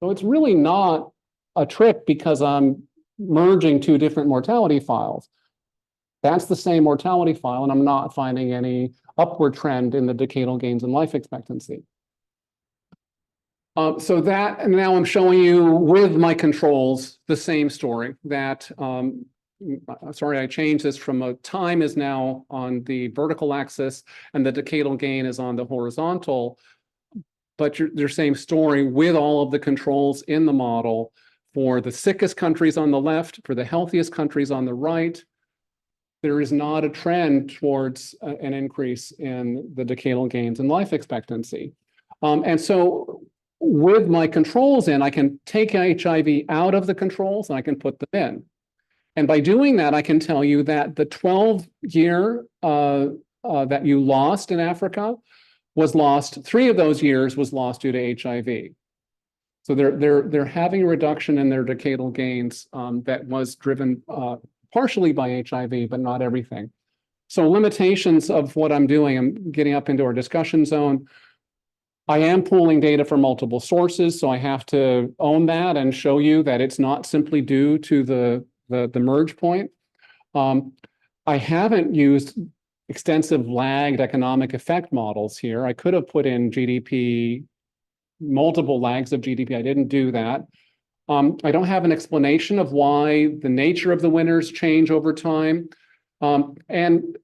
So it's really not a trick because I'm merging two different mortality files. That's the same mortality file, and I'm not finding any upward trend in the decadal gains in life expectancy. So that, and now I'm showing you with my controls the same story that, sorry, I changed this from a time is now on the vertical axis and the decadal gain is on the horizontal, but your same story with all of the controls in the model for the sickest countries on the left, for the healthiest countries on the right. There is not a trend towards an increase in the decadal gains in life expectancy. And so with my controls in, I can take HIV out of the controls and I can put them in. And by doing that, I can tell you that the 12-year that you lost in Africa was lost, 3 of those years was lost due to HIV. So they're having a reduction in their decadal gains that was driven partially by HIV, but not everything. So limitations of what I'm doing, I'm getting up into our discussion zone. I am pooling data from multiple sources, so I have to own that and show you that it's not simply due to the merge point. I haven't used extensive lagged economic effect models here. I could have put in GDP, multiple lags of GDP. I didn't do that. I don't have an explanation of why the nature of the winners change over time. And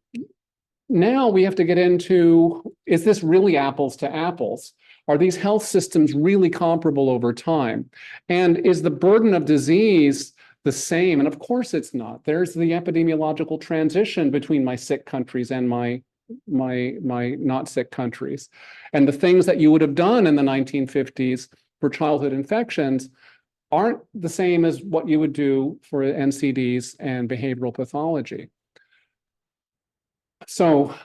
now we have to get into, is this really apples to apples? Are these health systems really comparable over time? And is the burden of disease the same? And of course it's not. There's the epidemiological transition between my sick countries and my not sick countries. And the things that you would have done in the 1950s for childhood infections aren't the same as what you would do for NCDs and behavioral pathology. So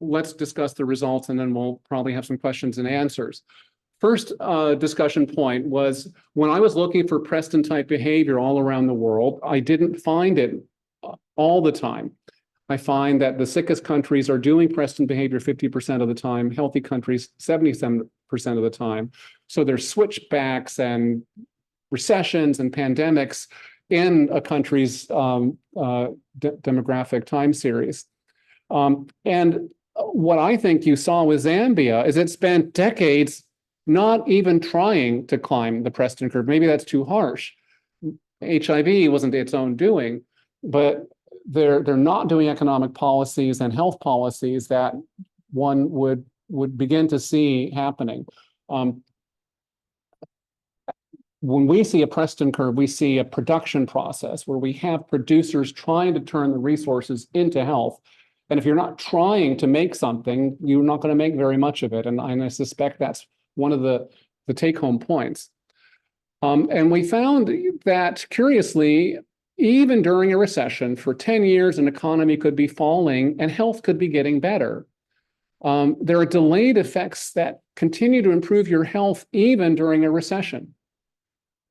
let's discuss the results, and then we'll probably have some questions and answers. First discussion point was when I was looking for Preston-type behavior all around the world, I didn't find it all the time. I find that the sickest countries are doing Preston behavior 50% of the time, healthy countries 77% of the time. So there's switchbacks and recessions and pandemics in a country's demographic time series. And what I think you saw with Zambia is it spent decades not even trying to climb the Preston curve. Maybe that's too harsh. HIV wasn't its own doing, but they're not doing economic policies and health policies that one would begin to see happening. when we see a Preston curve, we see a production process where we have producers trying to turn the resources into health. And if you're not trying to make something, you're not going to make very much of it. And I suspect that's one of the take-home points. And we found that, curiously, even during a recession, for 10 years, an economy could be falling and health could be getting better. There are delayed effects that continue to improve your health even during a recession.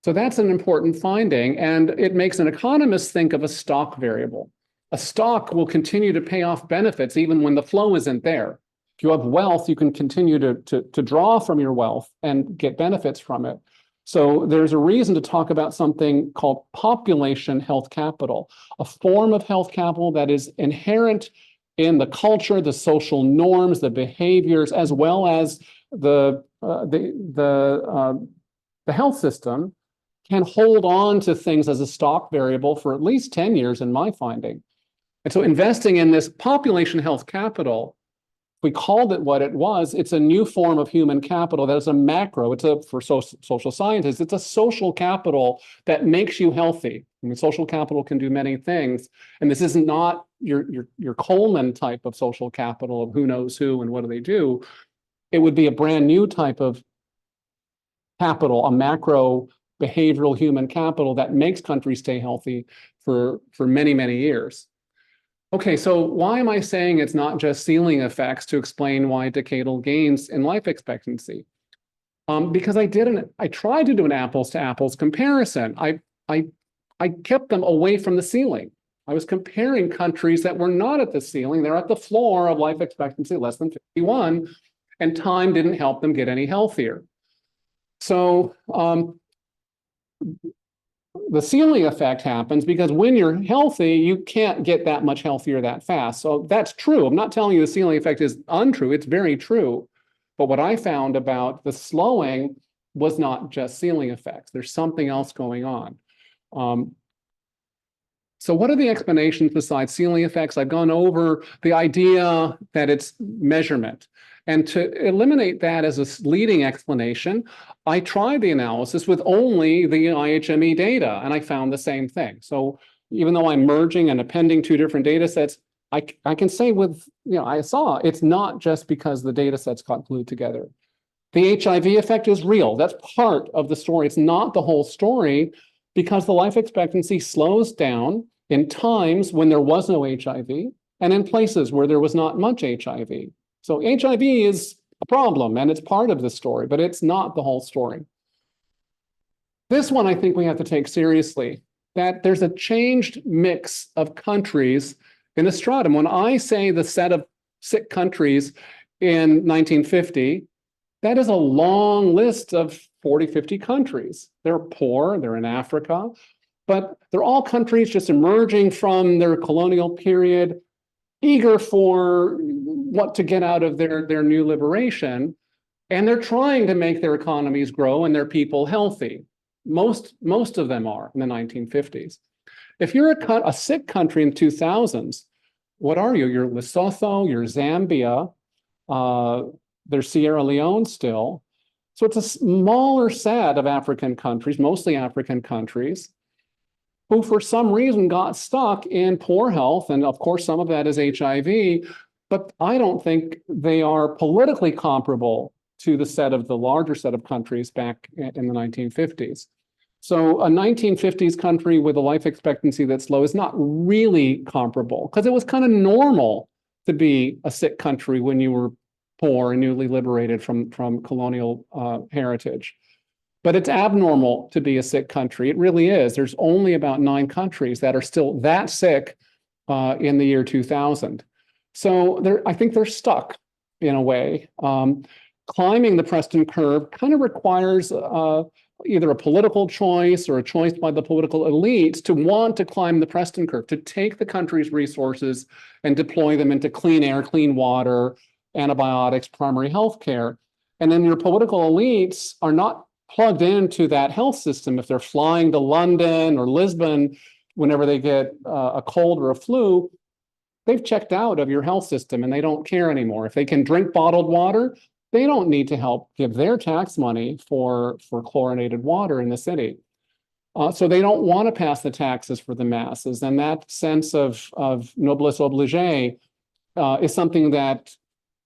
So that's an important finding, and it makes an economist think of a stock variable. A stock will continue to pay off benefits even when the flow isn't there. If you have wealth, you can continue to draw from your wealth and get benefits from it. So there's a reason to talk about something called population health capital, a form of health capital that is inherent in the culture, the social norms, the behaviors, as well as the health system can hold on to things as a stock variable for at least 10 years in my finding. And so investing in this population health capital, we called it what it was, it's a new form of human capital that is a macro, for social scientists, it's a social capital that makes you healthy. I mean, social capital can do many things. And this is not your Coleman type of social capital of who knows who and what do they do. It would be a brand new type of capital, a macro behavioral human capital that makes countries stay healthy for many, many years. Okay, so why am I saying it's not just ceiling effects to explain why decadal gains in life expectancy? Because I tried to do an apples to apples comparison. I kept them away from the ceiling. I was comparing countries that were not at the ceiling. They're at the floor of life expectancy, less than 51, and time didn't help them get any healthier. So the ceiling effect happens because when you're healthy, you can't get that much healthier that fast. So that's true. I'm not telling you the ceiling effect is untrue. It's very true. But what I found about the slowing was not just ceiling effects. There's something else going on. So what are the explanations besides ceiling effects? I've gone over the idea that it's measurement. And to eliminate that as a leading explanation, I tried the analysis with only the IHME data, and I found the same thing. So even though I'm merging and appending two different data sets, I can say with, I saw it's not just because the data sets got glued together. The HIV effect is real. That's part of the story. It's not the whole story, because the life expectancy slows down in times when there was no HIV and in places where there was not much HIV. So HIV is a problem and it's part of the story, but it's not the whole story. This one I think we have to take seriously, that there's a changed mix of countries in the stratum. When I say the set of sick countries in 1950, that is a long list of 40, 50 countries. They're poor, they're in Africa, but they're all countries just emerging from their colonial period, eager for what to get out of their new liberation. And they're trying to make their economies grow and their people healthy. Most of them are in the 1950s. If you're a sick country in the 2000s, what are you? You're Lesotho, you're Zambia, there's Sierra Leone still. So it's a smaller set of African countries, mostly African countries, who for some reason got stuck in poor health. And of course, some of that is HIV, but I don't think they are politically comparable to the larger set of countries back in the 1950s. So a 1950s country with a life expectancy that's low is not really comparable, because it was kind of normal to be a sick country when you were poor and newly liberated from colonial heritage. But it's abnormal to be a sick country. It really is. There's only about 9 countries that are still that sick in the year 2000. So I think they're stuck in a way. Climbing the Preston curve kind of requires either a political choice or a choice by the political elites to want to climb the Preston curve, to take the country's resources and deploy them into clean air, clean water, antibiotics, primary health care. And then your political elites are not plugged into that health system. If they're flying to London or Lisbon whenever they get a cold or a flu, they've checked out of your health system and they don't care anymore. If they can drink bottled water, they don't need to help give their tax money for chlorinated water in the city. So they don't want to pass the taxes for the masses. And that sense of noblesse oblige is something that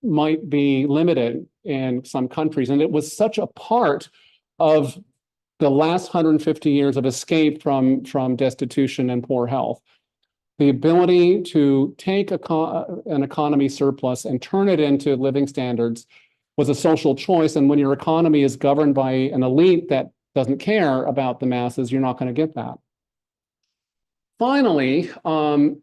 might be limited in some countries. And it was such a part of the last 150 years of escape from destitution and poor health. The ability to take an economy surplus and turn it into living standards was a social choice. And when your economy is governed by an elite that doesn't care about the masses, you're not going to get that. Finally,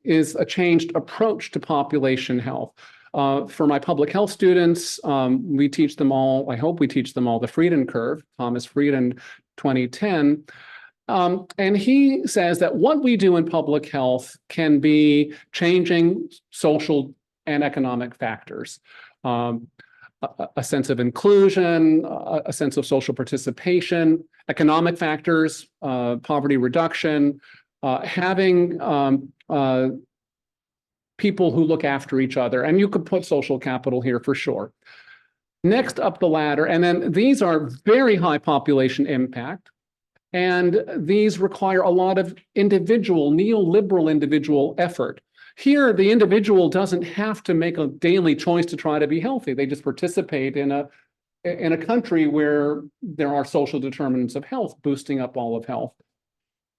is a changed approach to population health. For my public health students, we teach them all, I hope we teach them all, the Frieden curve, Thomas Frieden, 2010. And he says that what we do in public health can be changing social and economic factors. A sense of inclusion, a sense of social participation, economic factors, poverty reduction, having people who look after each other. And you could put social capital here for sure. Next up the ladder, and then these are very high population impact. And these require a lot of individual, neoliberal individual effort. Here, the individual doesn't have to make a daily choice to try to be healthy. They just participate in a country where there are social determinants of health, boosting up all of health.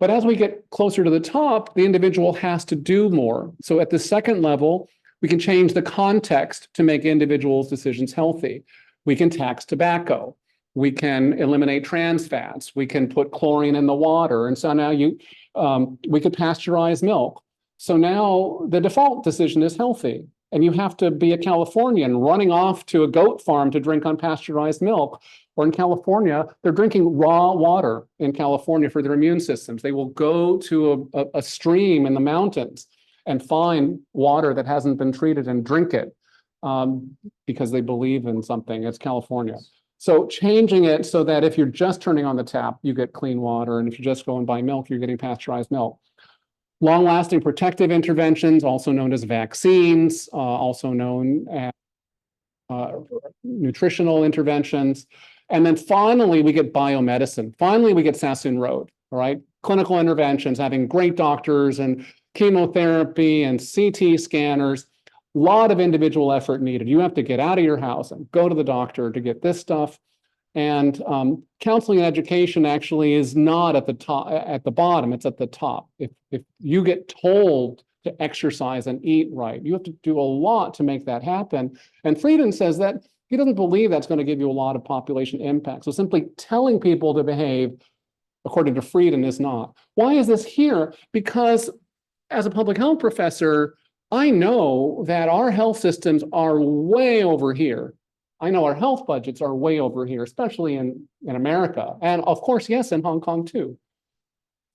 But as we get closer to the top, the individual has to do more. So at the second level, we can change the context to make individuals' decisions healthy. We can tax tobacco. We can eliminate trans fats. We can put chlorine in the water. And so now we could pasteurize milk. So now the default decision is healthy. And you have to be a Californian running off to a goat farm to drink unpasteurized milk. Or in California, they're drinking raw water in California for their immune systems. They will go to a stream in the mountains and find water that hasn't been treated and drink it because they believe in something. It's California. So changing it so that if you're just turning on the tap, you get clean water. And if you just go and buy milk, you're getting pasteurized milk. Long-lasting protective interventions, also known as vaccines, also known as nutritional interventions. And then finally, we get biomedicine. Finally, we get Sassoon Road, all right? Clinical interventions, having great doctors and chemotherapy and CT scanners. A lot of individual effort needed. You have to get out of your house and go to the doctor to get this stuff. And counseling and education actually is not at the top, at the bottom, it's at the top. If you get told to exercise and eat right, you have to do a lot to make that happen. And Frieden says that he doesn't believe that's going to give you a lot of population impact. So simply telling people to behave according to Frieden is not. Why is this here? Because as a public health professor, I know that our health systems are way over here. I know our health budgets are way over here, especially in America. And of course, yes, in Hong Kong too.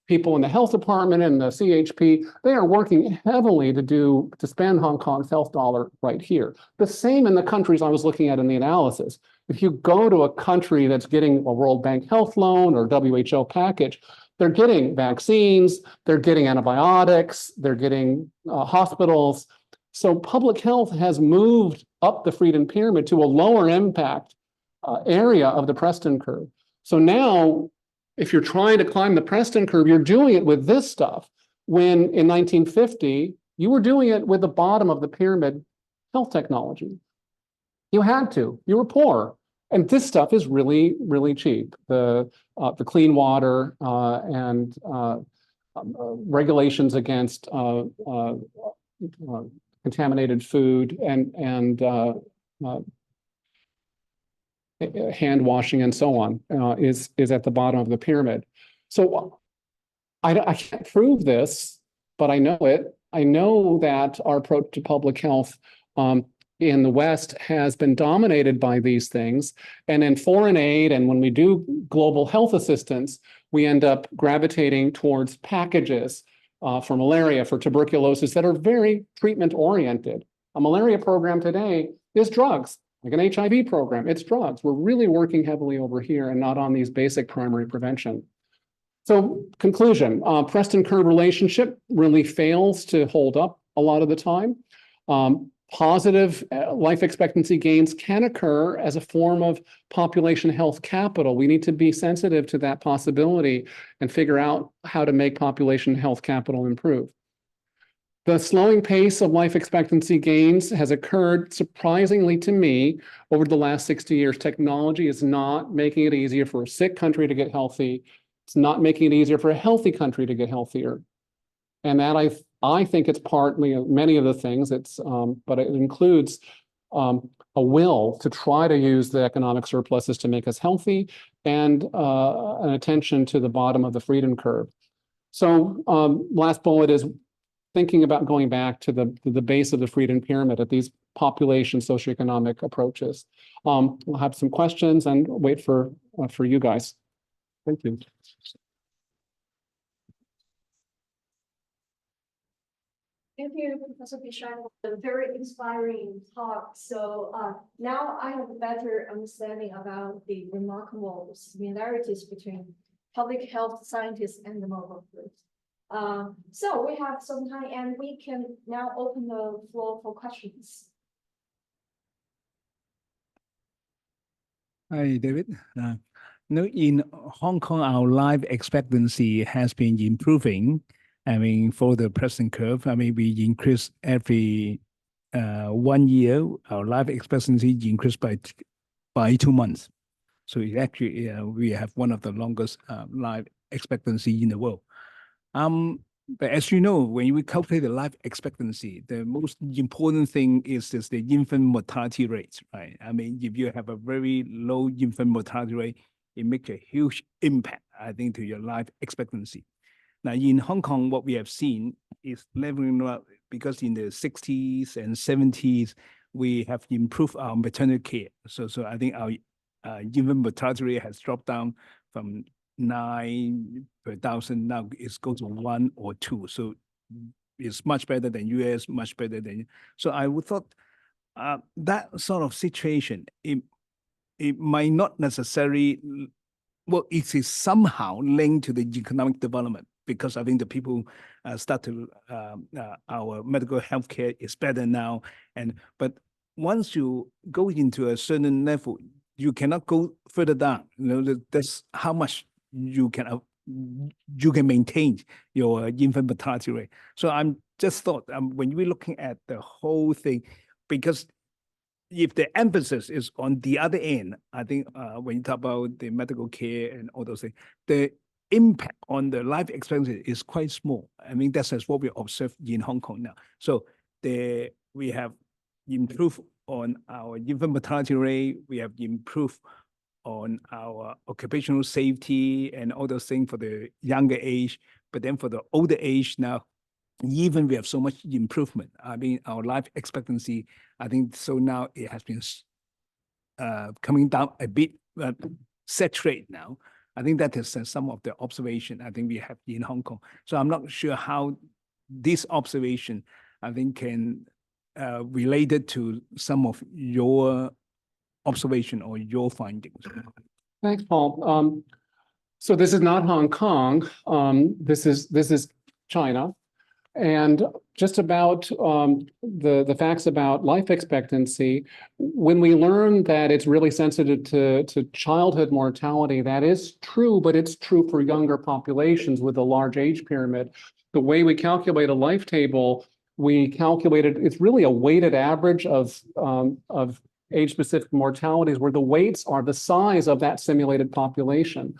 People in the health department and the CHP, they are working heavily to spend Hong Kong's health dollar right here. The same in the countries I was looking at in the analysis. If you go to a country that's getting a World Bank health loan or WHO package, they're getting vaccines, they're getting antibiotics, they're getting hospitals. So public health has moved up the Frieden pyramid to a lower impact area of the Preston curve. So now, if you're trying to climb the Preston curve, you're doing it with this stuff. When in 1950, you were doing it with the bottom of the pyramid health technology. You had to, you were poor. And this stuff is really, really cheap. The clean water and regulations against contaminated food and hand washing and so on is at the bottom of the pyramid. So I can't prove this, but I know it. I know that our approach to public health in the West has been dominated by these things. And in foreign aid, and when we do global health assistance, we end up gravitating towards packages for malaria, for tuberculosis that are very treatment oriented. A malaria program today is drugs, like an HIV program, it's drugs. We're really working heavily over here and not on these basic primary prevention. So conclusion, Preston curve relationship really fails to hold up a lot of the time. positive life expectancy gains can occur as a form of population health capital. We need to be sensitive to that possibility and figure out how to make population health capital improve. The slowing pace of life expectancy gains has occurred, surprisingly to me, over the last 60 years. Technology is not making it easier for a sick country to get healthy. It's not making it easier for a healthy country to get healthier. And that I think it's partly many of the things, but it includes a will to try to use the economic surpluses to make us healthy, and an attention to the bottom of the freedom curve. So last bullet is thinking about going back to the base of the freedom pyramid at these population socioeconomic approaches. We'll have some questions and wait for you guys. Thank you. Thank you, Professor Bishan, for the very inspiring talk. So now I have a better understanding about the remarkable similarities between public health scientists and the mobile groups. So we have some time and we can now open the floor for questions. Hi, David. In Hong Kong, our life expectancy has been improving. I mean, for the present curve, I mean, we increase every 1 year. Our life expectancy increased by 2 months. So it actually, we have one of the longest life expectancy in the world. But as you know, when we calculate the life expectancy, the most important thing is the infant mortality rate, right? I mean, if you have a very low infant mortality rate, it makes a huge impact, I think, to your life expectancy. Now, in Hong Kong, what we have seen is leveling up, because in the 60s and 70s, we have improved our maternal care. So I think our infant mortality rate has dropped down from 9 per thousand. Now it's goes to 1 or 2. So it's much better than US, much better than. So I would thought that sort of situation, it might not necessarily, well, it is somehow linked to the economic development, because I think the people start to, our medical healthcare is better now. But once you go into a certain level, you cannot go further down. You know, that's how much you can maintain your infant mortality rate. So I'm just thought, when we're looking at the whole thing, because if the emphasis is on the other end, I think when you talk about the medical care and all those things, the impact on the life expectancy is quite small. I mean, that's what we observe in Hong Kong now. So we have improved on our infant mortality rate, we have improved on our occupational safety and all those things for the younger age. But then for the older age now, even we have so much improvement. I mean, our life expectancy, I think, so now it has been coming down a bit, saturated now. I think that is some of the observation I think we have in Hong Kong. So I'm not sure how this observation, I think, can related to some of your observation or your findings. Thanks, Paul. So this is not Hong Kong. This is China. And just about the facts about life expectancy, when we learn that it's really sensitive to childhood mortality, that is true, but it's true for younger populations with a large age pyramid. The way we calculate a life table, we calculated, it's really a weighted average of age-specific mortalities, where the weights are the size of that simulated population.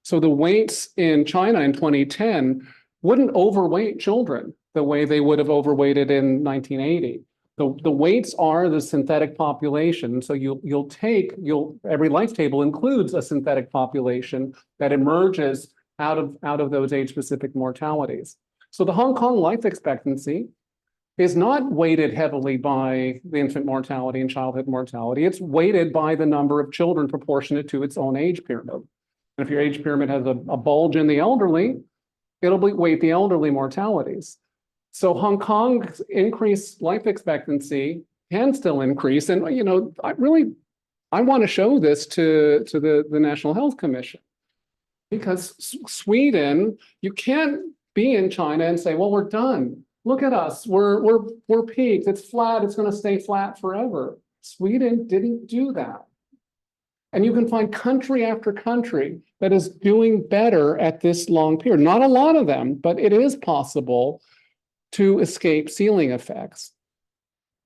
So the weights in China in 2010 wouldn't overweight children the way they would have overweighted in 1980. The weights are the synthetic population. So every life table includes a synthetic population that emerges out of those age-specific mortalities. So the Hong Kong life expectancy is not weighted heavily by the infant mortality and childhood mortality. It's weighted by the number of children proportionate to its own age pyramid. And if your age pyramid has a bulge in the elderly, it'll weight the elderly mortalities. So Hong Kong's increased life expectancy can still increase. And, you know, I want to show this to the National Health Commission, because Sweden, you can't be in China and say, well, we're done. Look at us. We're peaked. It's flat. It's going to stay flat forever. Sweden didn't do that. And you can find country after country that is doing better at this long period. Not a lot of them, but it is possible to escape ceiling effects.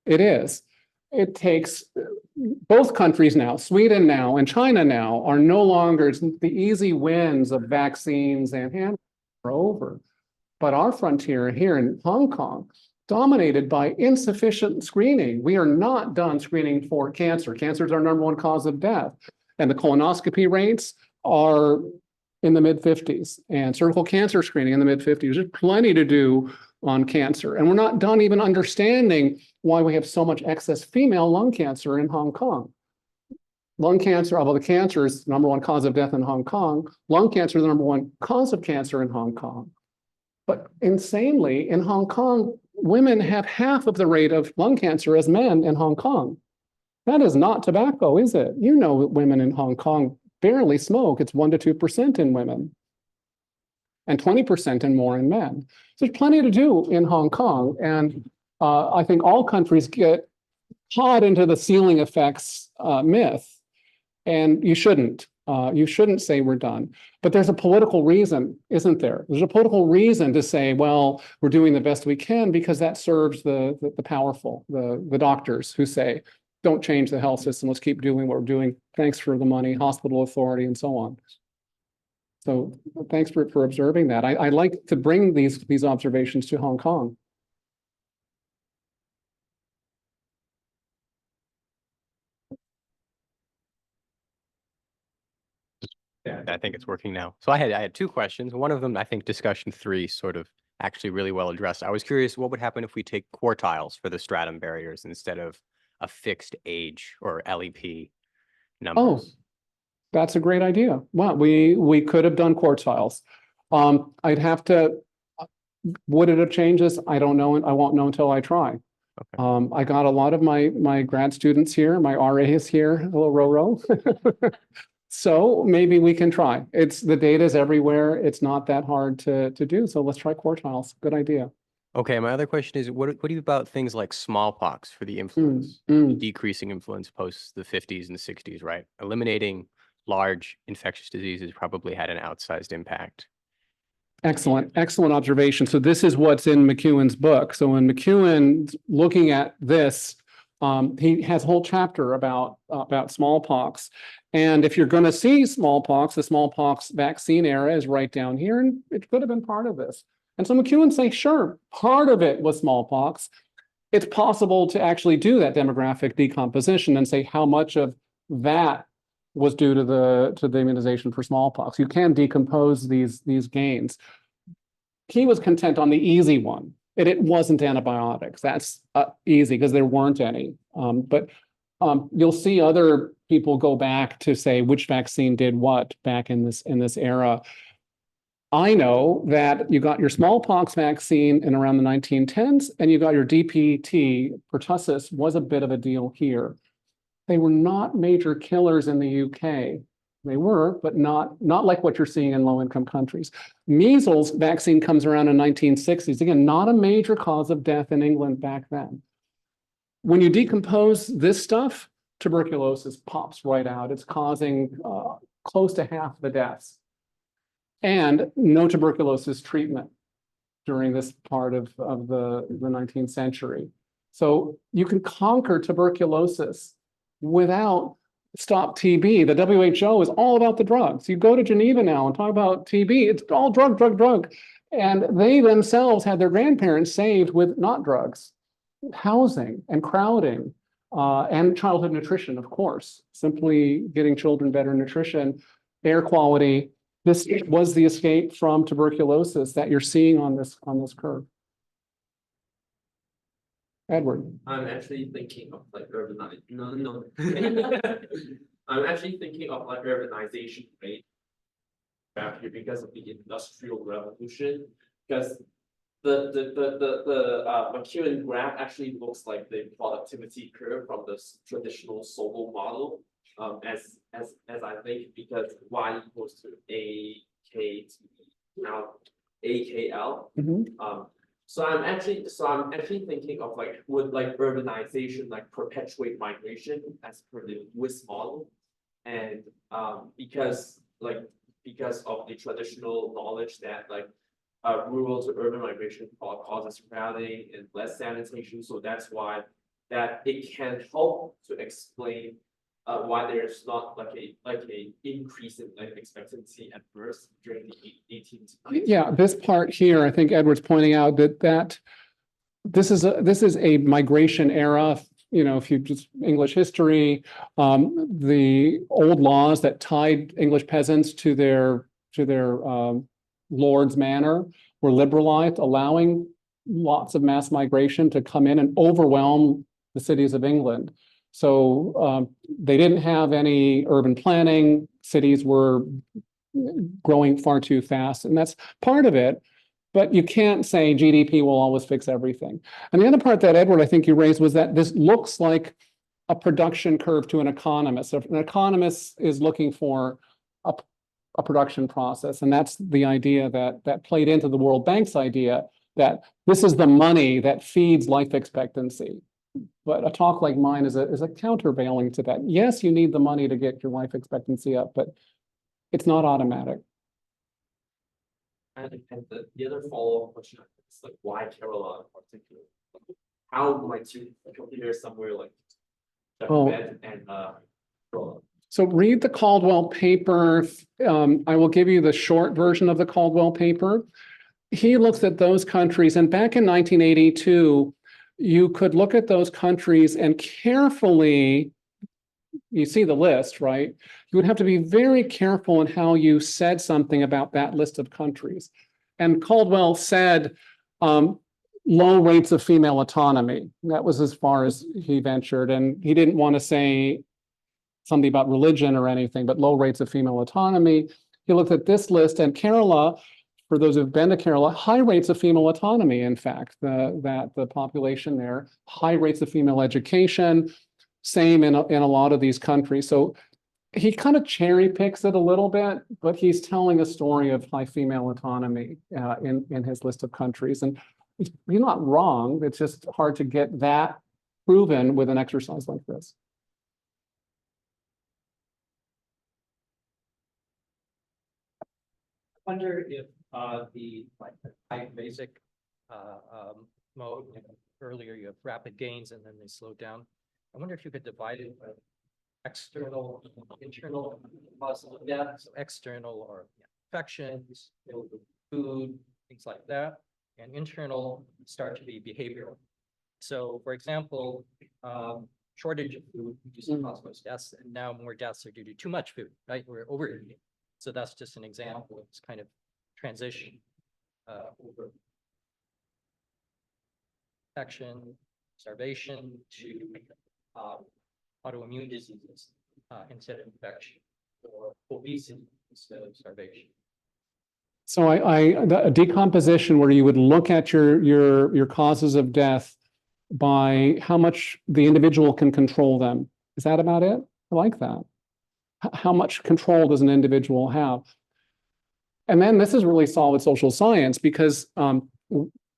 It is. It takes both countries now, Sweden now and China now, are no longer the easy wins of vaccines and hand are over. But our frontier here in Hong Kong, dominated by insufficient screening. We are not done screening for cancer. Cancer is our #1 cause of death. And the colonoscopy rates are in the mid-50s, and cervical cancer screening in the mid-50s. There's plenty to do on cancer. And we're not done even understanding why we have so much excess female lung cancer in Hong Kong. Lung cancer, although the cancer is the #1 cause of death in Hong Kong, lung cancer is the #1 cause of cancer in Hong Kong. But insanely, in Hong Kong, women have half of the rate of lung cancer as men in Hong Kong. That is not tobacco, is it? You know that women in Hong Kong barely smoke. It's 1 to 2% in women and 20% and more in men. So there's plenty to do in Hong Kong. And I think all countries get caught into the ceiling effects myth, and you shouldn't. You shouldn't say we're done. But there's a political reason, isn't there? There's a political reason to say, well, we're doing the best we can, because that serves the powerful, the doctors who say, don't change the health system. Let's keep doing what we're doing. Thanks for the money, hospital authority, and so on. So thanks for observing that. I like to bring these observations to Hong Kong. Yeah, I think it's working now. So I had 2 questions. One of them, I think discussion 3 sort of actually really well addressed. I was curious, what would happen if we take quartiles for the stratum barriers instead of a fixed age or LEP numbers? Oh, that's a great idea. Well, we could have done quartiles. I'd have to, would it have changed this? I don't know. I won't know until I try. Okay. I got a lot of my grad students here, my RAs here, hello, Roro. So maybe we can try. The data is everywhere. It's not that hard to do. So let's try quartiles. Good idea. Okay, my other question is, what do you about things like smallpox for the influence, decreasing influence post the 50s and 60s, right? Eliminating large infectious diseases probably had an outsized impact. Excellent, excellent observation. So this is what's in McEwen's book. So when McEwen's looking at this, he has a whole chapter about smallpox. And if you're going to see smallpox, the smallpox vaccine era is right down here, and it could have been part of this. And so McEwen say, sure, part of it was smallpox. It's possible to actually do that demographic decomposition and say how much of that was due to the immunization for smallpox. You can decompose these gains. He was content on the easy one. It wasn't antibiotics. That's easy because there weren't any. But you'll see other people go back to say which vaccine did what back in this era. I know that you got your smallpox vaccine in around the 1910s, and you got your DPT, pertussis, was a bit of a deal here. They were not major killers in the UK. They were, but not like what you're seeing in low-income countries. Measles vaccine comes around in 1960s. Again, not a major cause of death in England back then. When you decompose this stuff, tuberculosis pops right out. It's causing close to half the deaths. And no tuberculosis treatment during this part of the 19th century. So you can conquer tuberculosis without stop TB. The WHO is all about the drugs. You go to Geneva now and talk about TB, it's all drug. And they themselves had their grandparents saved with not drugs, housing and crowding, and childhood nutrition, of course, simply getting children better nutrition, air quality. This was the escape from tuberculosis that you're seeing on this curve. Edward. I'm actually thinking of like No. I'm actually thinking of like urbanization rate because of the Industrial Revolution. Because the McEwen graph actually looks like the productivity curve from the traditional Sobel model. As I think, because y equals to AKT now AKL. So I'm actually thinking of like, would like urbanization like perpetuate migration as per the WIS model? And because of the traditional knowledge that like rural to urban migration causes crowding and less sanitation, so that's why that it can help to explain why there's not like a increase in life expectancy at birth during the 18th. Yeah, this part here, I think Edward's pointing out that this is a migration era. You know, if you just English history, the old laws that tied English peasants to their lord's manor were liberalized, allowing lots of mass migration to come in and overwhelm the cities of England. So they didn't have any urban planning. Cities were growing far too fast, and that's part of it. But you can't say GDP will always fix everything. And the other part that, Edward, I think you raised was that this looks like a production curve to an economist. So if an economist is looking for a production process, and that's the idea that played into the World Bank's idea that this is the money that feeds life expectancy. But a talk like mine is a countervailing to that. Yes, you need the money to get your life expectancy up, but it's not automatic. And the other follow-up question is like, why Kerala in particular? How might you compare somewhere like Japan and Kerala? So read the Caldwell paper. I will give you the short version of the Caldwell paper. He looks at those countries, and back in 1982, you could look at those countries and carefully, you see the list, right? You would have to be very careful in how you said something about that list of countries. And Caldwell said low rates of female autonomy. That was as far as he ventured. And he didn't want to say something about religion or anything, but low rates of female autonomy. He looked at this list, and Kerala, for those who've been to Kerala, high rates of female autonomy, in fact, the population there, high rates of female education, same in a lot of these countries. So he kind of cherry picks it a little bit, but he's telling a story of high female autonomy in his list of countries. And you're not wrong. It's just hard to get that proven with an exercise like this. I wonder if the high basic mode, earlier you have rapid gains and then they slow down. I wonder if you could divide it by external, internal causes of death. So external are infections, food, things like that, and internal start to be behavioral. So, for example, shortage of food used to cause most deaths, and now more deaths are due to too much food, right? We're overeating. So that's just an example of this kind of transition over infection, starvation to autoimmune diseases instead of infection, or obesity instead of starvation. So a decomposition where you would look at your causes of death by how much the individual can control them. Is that about it? I like that. How much control does an individual have? And then this is really solid social science, because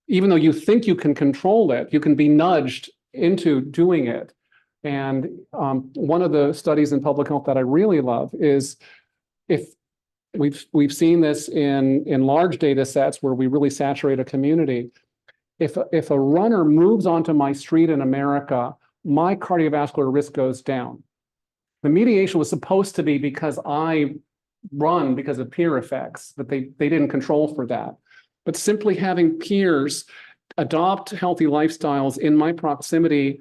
even though you think you can control it, you can be nudged into doing it. And one of the studies in public health that I really love is, if we've seen this in large data sets where we really saturate a community. If a runner moves onto my street in America, my cardiovascular risk goes down. The mediation was supposed to be because I run because of peer effects, but they didn't control for that. But simply having peers adopt healthy lifestyles in my proximity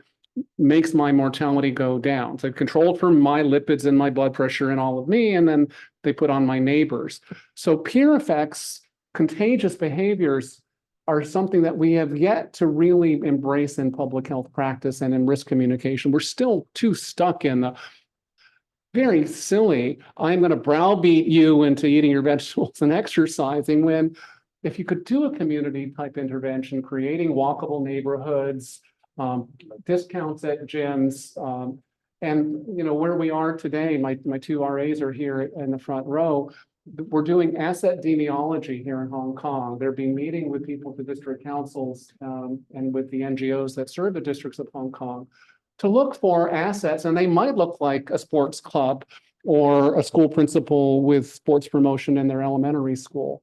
makes my mortality go down. So controlled for my lipids and my blood pressure and all of me, and then they put on my neighbors. So peer effects, contagious behaviors, are something that we have yet to really embrace in public health practice and in risk communication. We're still too stuck in the very silly, I'm going to browbeat you into eating your vegetables and exercising, when if you could do a community type intervention, creating walkable neighborhoods, discounts at gyms, And, you know, where we are today, my two RAs are here in the front row. We're doing asset genealogy here in Hong Kong. They've been meeting with people at the district councils and with the NGOs that serve the districts of Hong Kong to look for assets, and they might look like a sports club or a school principal with sports promotion in their elementary school.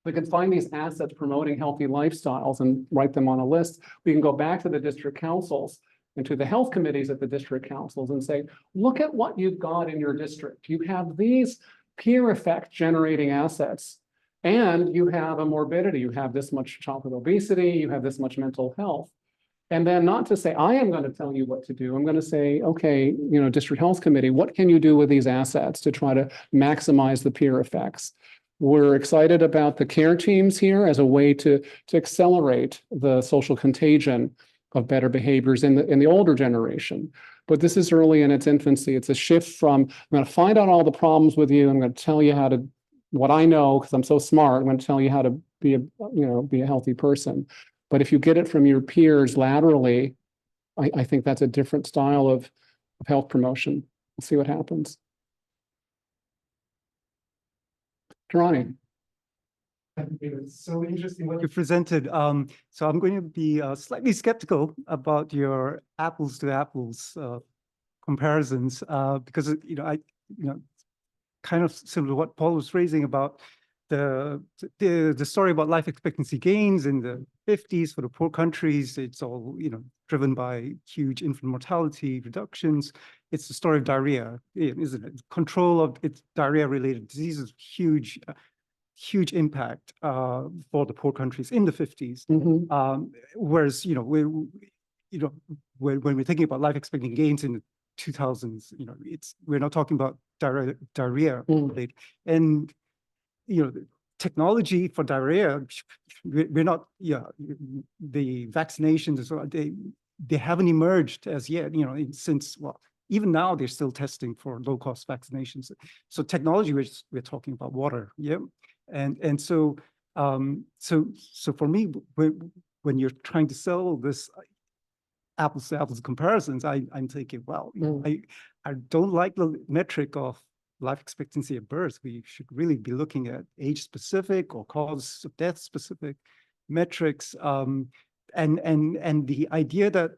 We can find these assets promoting healthy lifestyles and write them on a list. We can go back to the district councils and to the health committees at the district councils and say, look at what you've got in your district. You have these peer effect generating assets, and you have a morbidity. You have this much childhood obesity, you have this much mental health. And then not to say, I am going to tell you what to do. I'm going to say, okay, you know, district health committee, what can you do with these assets to try to maximize the peer effects? We're excited about the care teams here as a way to accelerate the social contagion of better behaviors in the older generation. But this is early in its infancy. It's a shift from, I'm going to find out all the problems with you. I'm going to tell you how to, what I know, because I'm so smart, I'm going to tell you how to be a healthy person. But if you get it from your peers laterally, I think that's a different style of health promotion. We'll see what happens. Ronnie. It's so interesting what you presented. So I'm going to be slightly skeptical about your apples to apples comparisons because I kind of similar to what Paul was raising about the story about life expectancy gains in the 50s for the poor countries. It's all driven by huge infant mortality reductions. It's the story of diarrhea, isn't it? Control of its diarrhea-related diseases, huge impact for the poor countries in the 50s. Mm-hmm. Whereas when we're thinking about life expectancy gains in the 2000s, we're not talking about diarrhea related. And technology for diarrhea, we're not, the vaccinations and so on, they haven't emerged as yet, since, well, even now they're still testing for low-cost vaccinations. So technology, we're talking about water, yeah. And so for me, when you're trying to sell this apples to apples comparisons, I'm thinking, well, I don't like the metric of life expectancy at birth. We should really be looking at age-specific or cause of death-specific metrics, and the idea that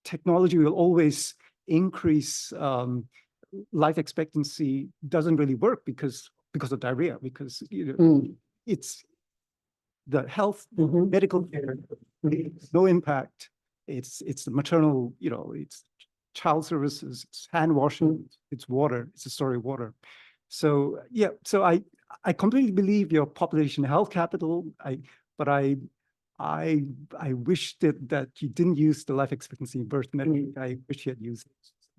technology will always increase life expectancy doesn't really work because of diarrhea, because it's the health medical care, no impact. It's the maternal, it's child services, it's hand washing, it's water, it's a story of water. So yeah, so I completely believe your population health capital. But I wish that you didn't use the life expectancy in birth metric. I wish you had used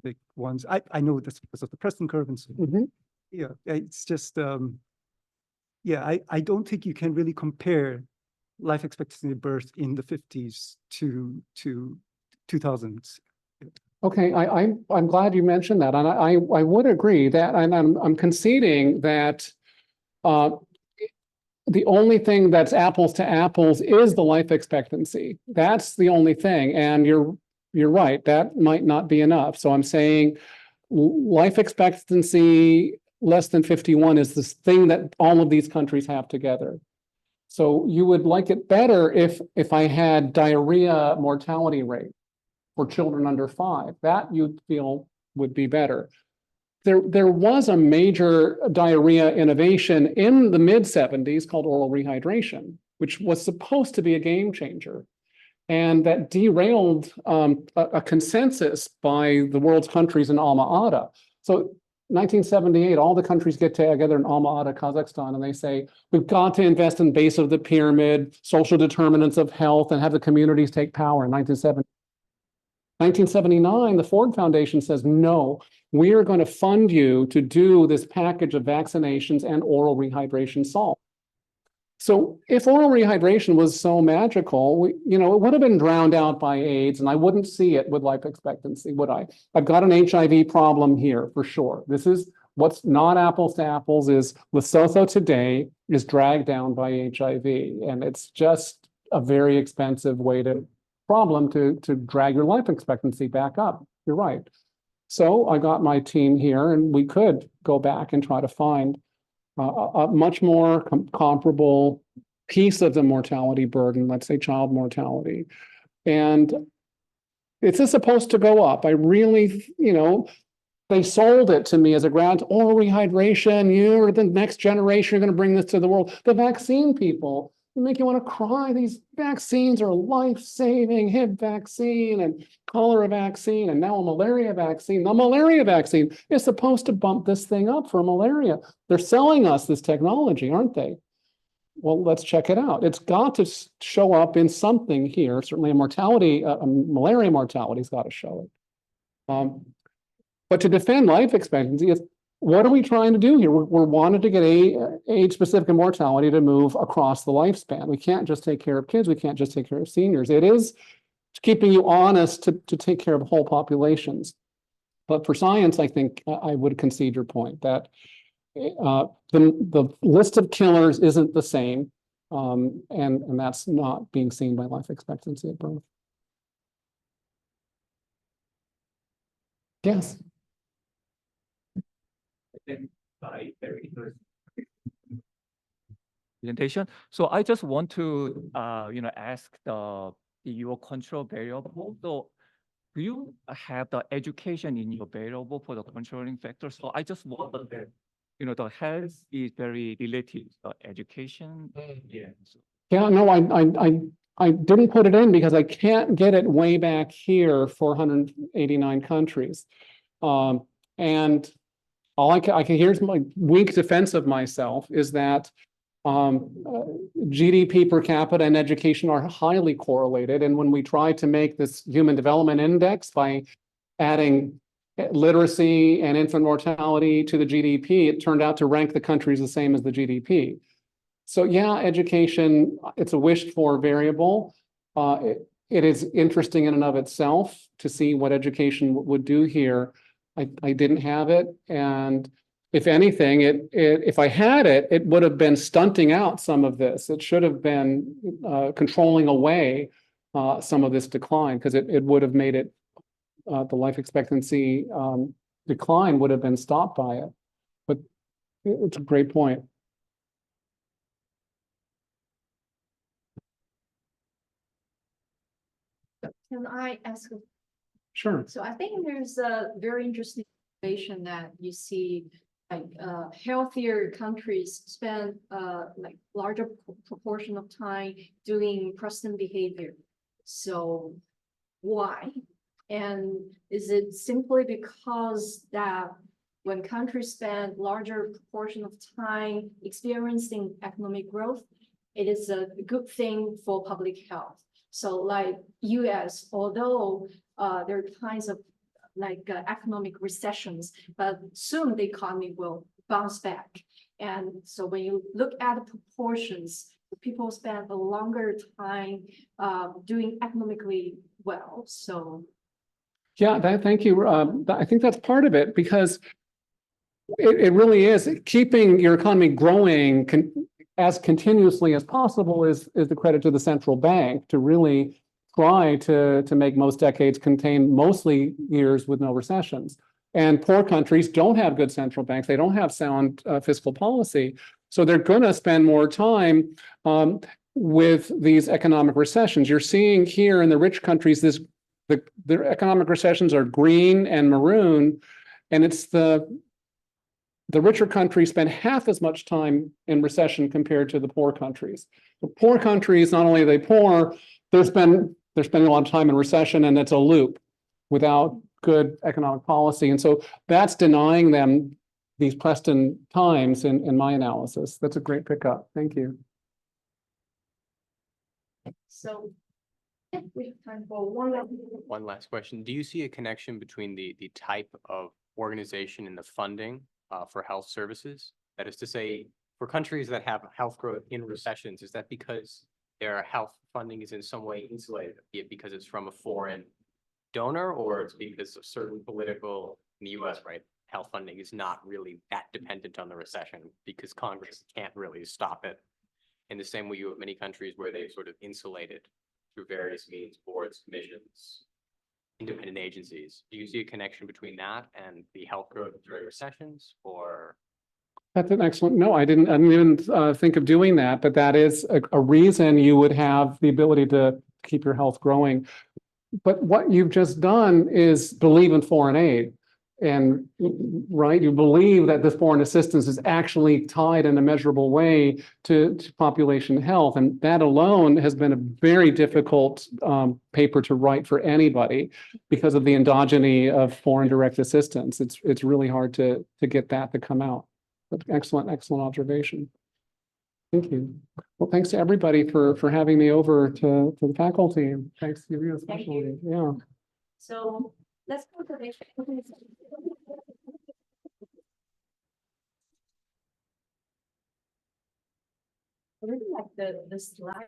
big ones. I know that's because of the Preston curve and so on. Yeah, it's just I don't think you can really compare life expectancy at birth in the 50s to 2000s. Okay, I'm glad you mentioned that, and I would agree that, and I'm conceding that the only thing that's apples to apples is the life expectancy. That's the only thing, and you're right, that might not be enough. So I'm saying life expectancy less than 51 is this thing that all of these countries have together. So you would like it better if I had diarrhea mortality rate for children under 5. That you'd feel would be better. There was a major diarrhea innovation in the mid-70s called oral rehydration, which was supposed to be a game changer. And that derailed a consensus by the world's countries in Alma-Ata. So 1978, all the countries get together in Alma-Ata, Kazakhstan, and they say, we've got to invest in base of the pyramid, social determinants of health, and have the communities take power in 1970. 1979, the Ford Foundation says, no, we are going to fund you to do this package of vaccinations and oral rehydration salt. So if oral rehydration was so magical, it would have been drowned out by AIDS, and I wouldn't see it with life expectancy, would I? I've got an HIV problem here for sure. This is what's not apples to apples is Lesotho today is dragged down by HIV, and it's just a very expensive way to drag your life expectancy back up. You're right. So I got my team here and we could go back and try to find a much more comparable piece of the mortality burden, let's say child mortality. And it's supposed to go up. I really, they sold it to me as a grant, rehydration, you're the next generation, you're going to bring this to the world. The vaccine people, they make you want to cry. These vaccines are life-saving, Hib vaccine and cholera vaccine, and now a malaria vaccine. The malaria vaccine is supposed to bump this thing up for malaria. They're selling us this technology, aren't they? Well, let's check it out. It's got to show up in something here. Certainly a mortality, malaria mortality's got to show it. But to defend life expectancy, what are we trying to do here? We're wanting to get age-specific mortality to move across the lifespan. We can't just take care of kids. We can't just take care of seniors. It is keeping you honest to take care of whole populations. But for science, I think I would concede your point that the list of killers isn't the same, and that's not being seen by life expectancy at birth. Yes. Presentation. So I just want to, ask your control variable. So do you have the education in your variable for the controlling factor? So I just want that, the health is very related to education. Yeah. Yeah, no, I didn't put it in because I can't get it way back here for 189 countries. And all I can here's my weak defense of myself is that GDP per capita and education are highly correlated. And when we try to make this human development index by adding literacy and infant mortality to the GDP, it turned out to rank the countries the same as the GDP. So yeah, education, it's a wished for variable. It is interesting in and of itself to see what education would do here. I didn't have it, and if anything, if I had it, it would have been stunting out some of this. It should have been controlling away some of this decline, because it would have made it the life expectancy decline would have been stopped by it. But it's a great point. Can I ask? Sure. So I think there's a very interesting observation that you see, like healthier countries spend like larger proportion of time doing present behavior. So why? And is it simply because that when countries spend larger proportion of time experiencing economic growth, it is a good thing for public health? So like US, although there are kinds of like economic recessions, but soon the economy will bounce back. And so when you look at the proportions, people spend a longer time doing economically well. So yeah, thank you. I think that's part of it, because it really is keeping your economy growing as continuously as possible is the credit to the central bank to really try to make most decades contain mostly years with no recessions. And poor countries don't have good central banks. They don't have sound fiscal policy. So they're going to spend more time with these economic recessions. You're seeing here in the rich countries, their economic recessions are green and maroon, and it's the richer countries spend half as much time in recession compared to the poor countries. The poor countries, not only are they poor, they're spending a lot of time in recession, and it's a loop without good economic policy. And so that's denying them these Preston times in my analysis. That's a great pickup. Thank you. so we have time for one last question. Do you see a connection between the type of organization and the funding for health services? That is to say, for countries that have health growth in recessions, is that because their health funding is in some way insulated, be it because it's from a foreign donor, or it's because of certain political, in the US, right? Health funding is not really that dependent on the recession because Congress can't really stop it. In the same way, you have many countries where they've sort of insulated through various means, boards, commissions, independent agencies. Do you see a connection between that and the health growth during recessions, or? That's an excellent, no, I didn't even think of doing that, but that is a reason you would have the ability to keep your health growing. But what you've just done is believe in foreign aid. And right, you believe that this foreign assistance is actually tied in a measurable way to population health. And that alone has been a very difficult paper to write for anybody because of the endogeny of foreign direct assistance. It's really hard to get that to come out. But excellent observation. Thank you. Well, thanks to everybody for having me over to the faculty. Thanks to you especially. Yeah. So let's go to the. I really like the slide.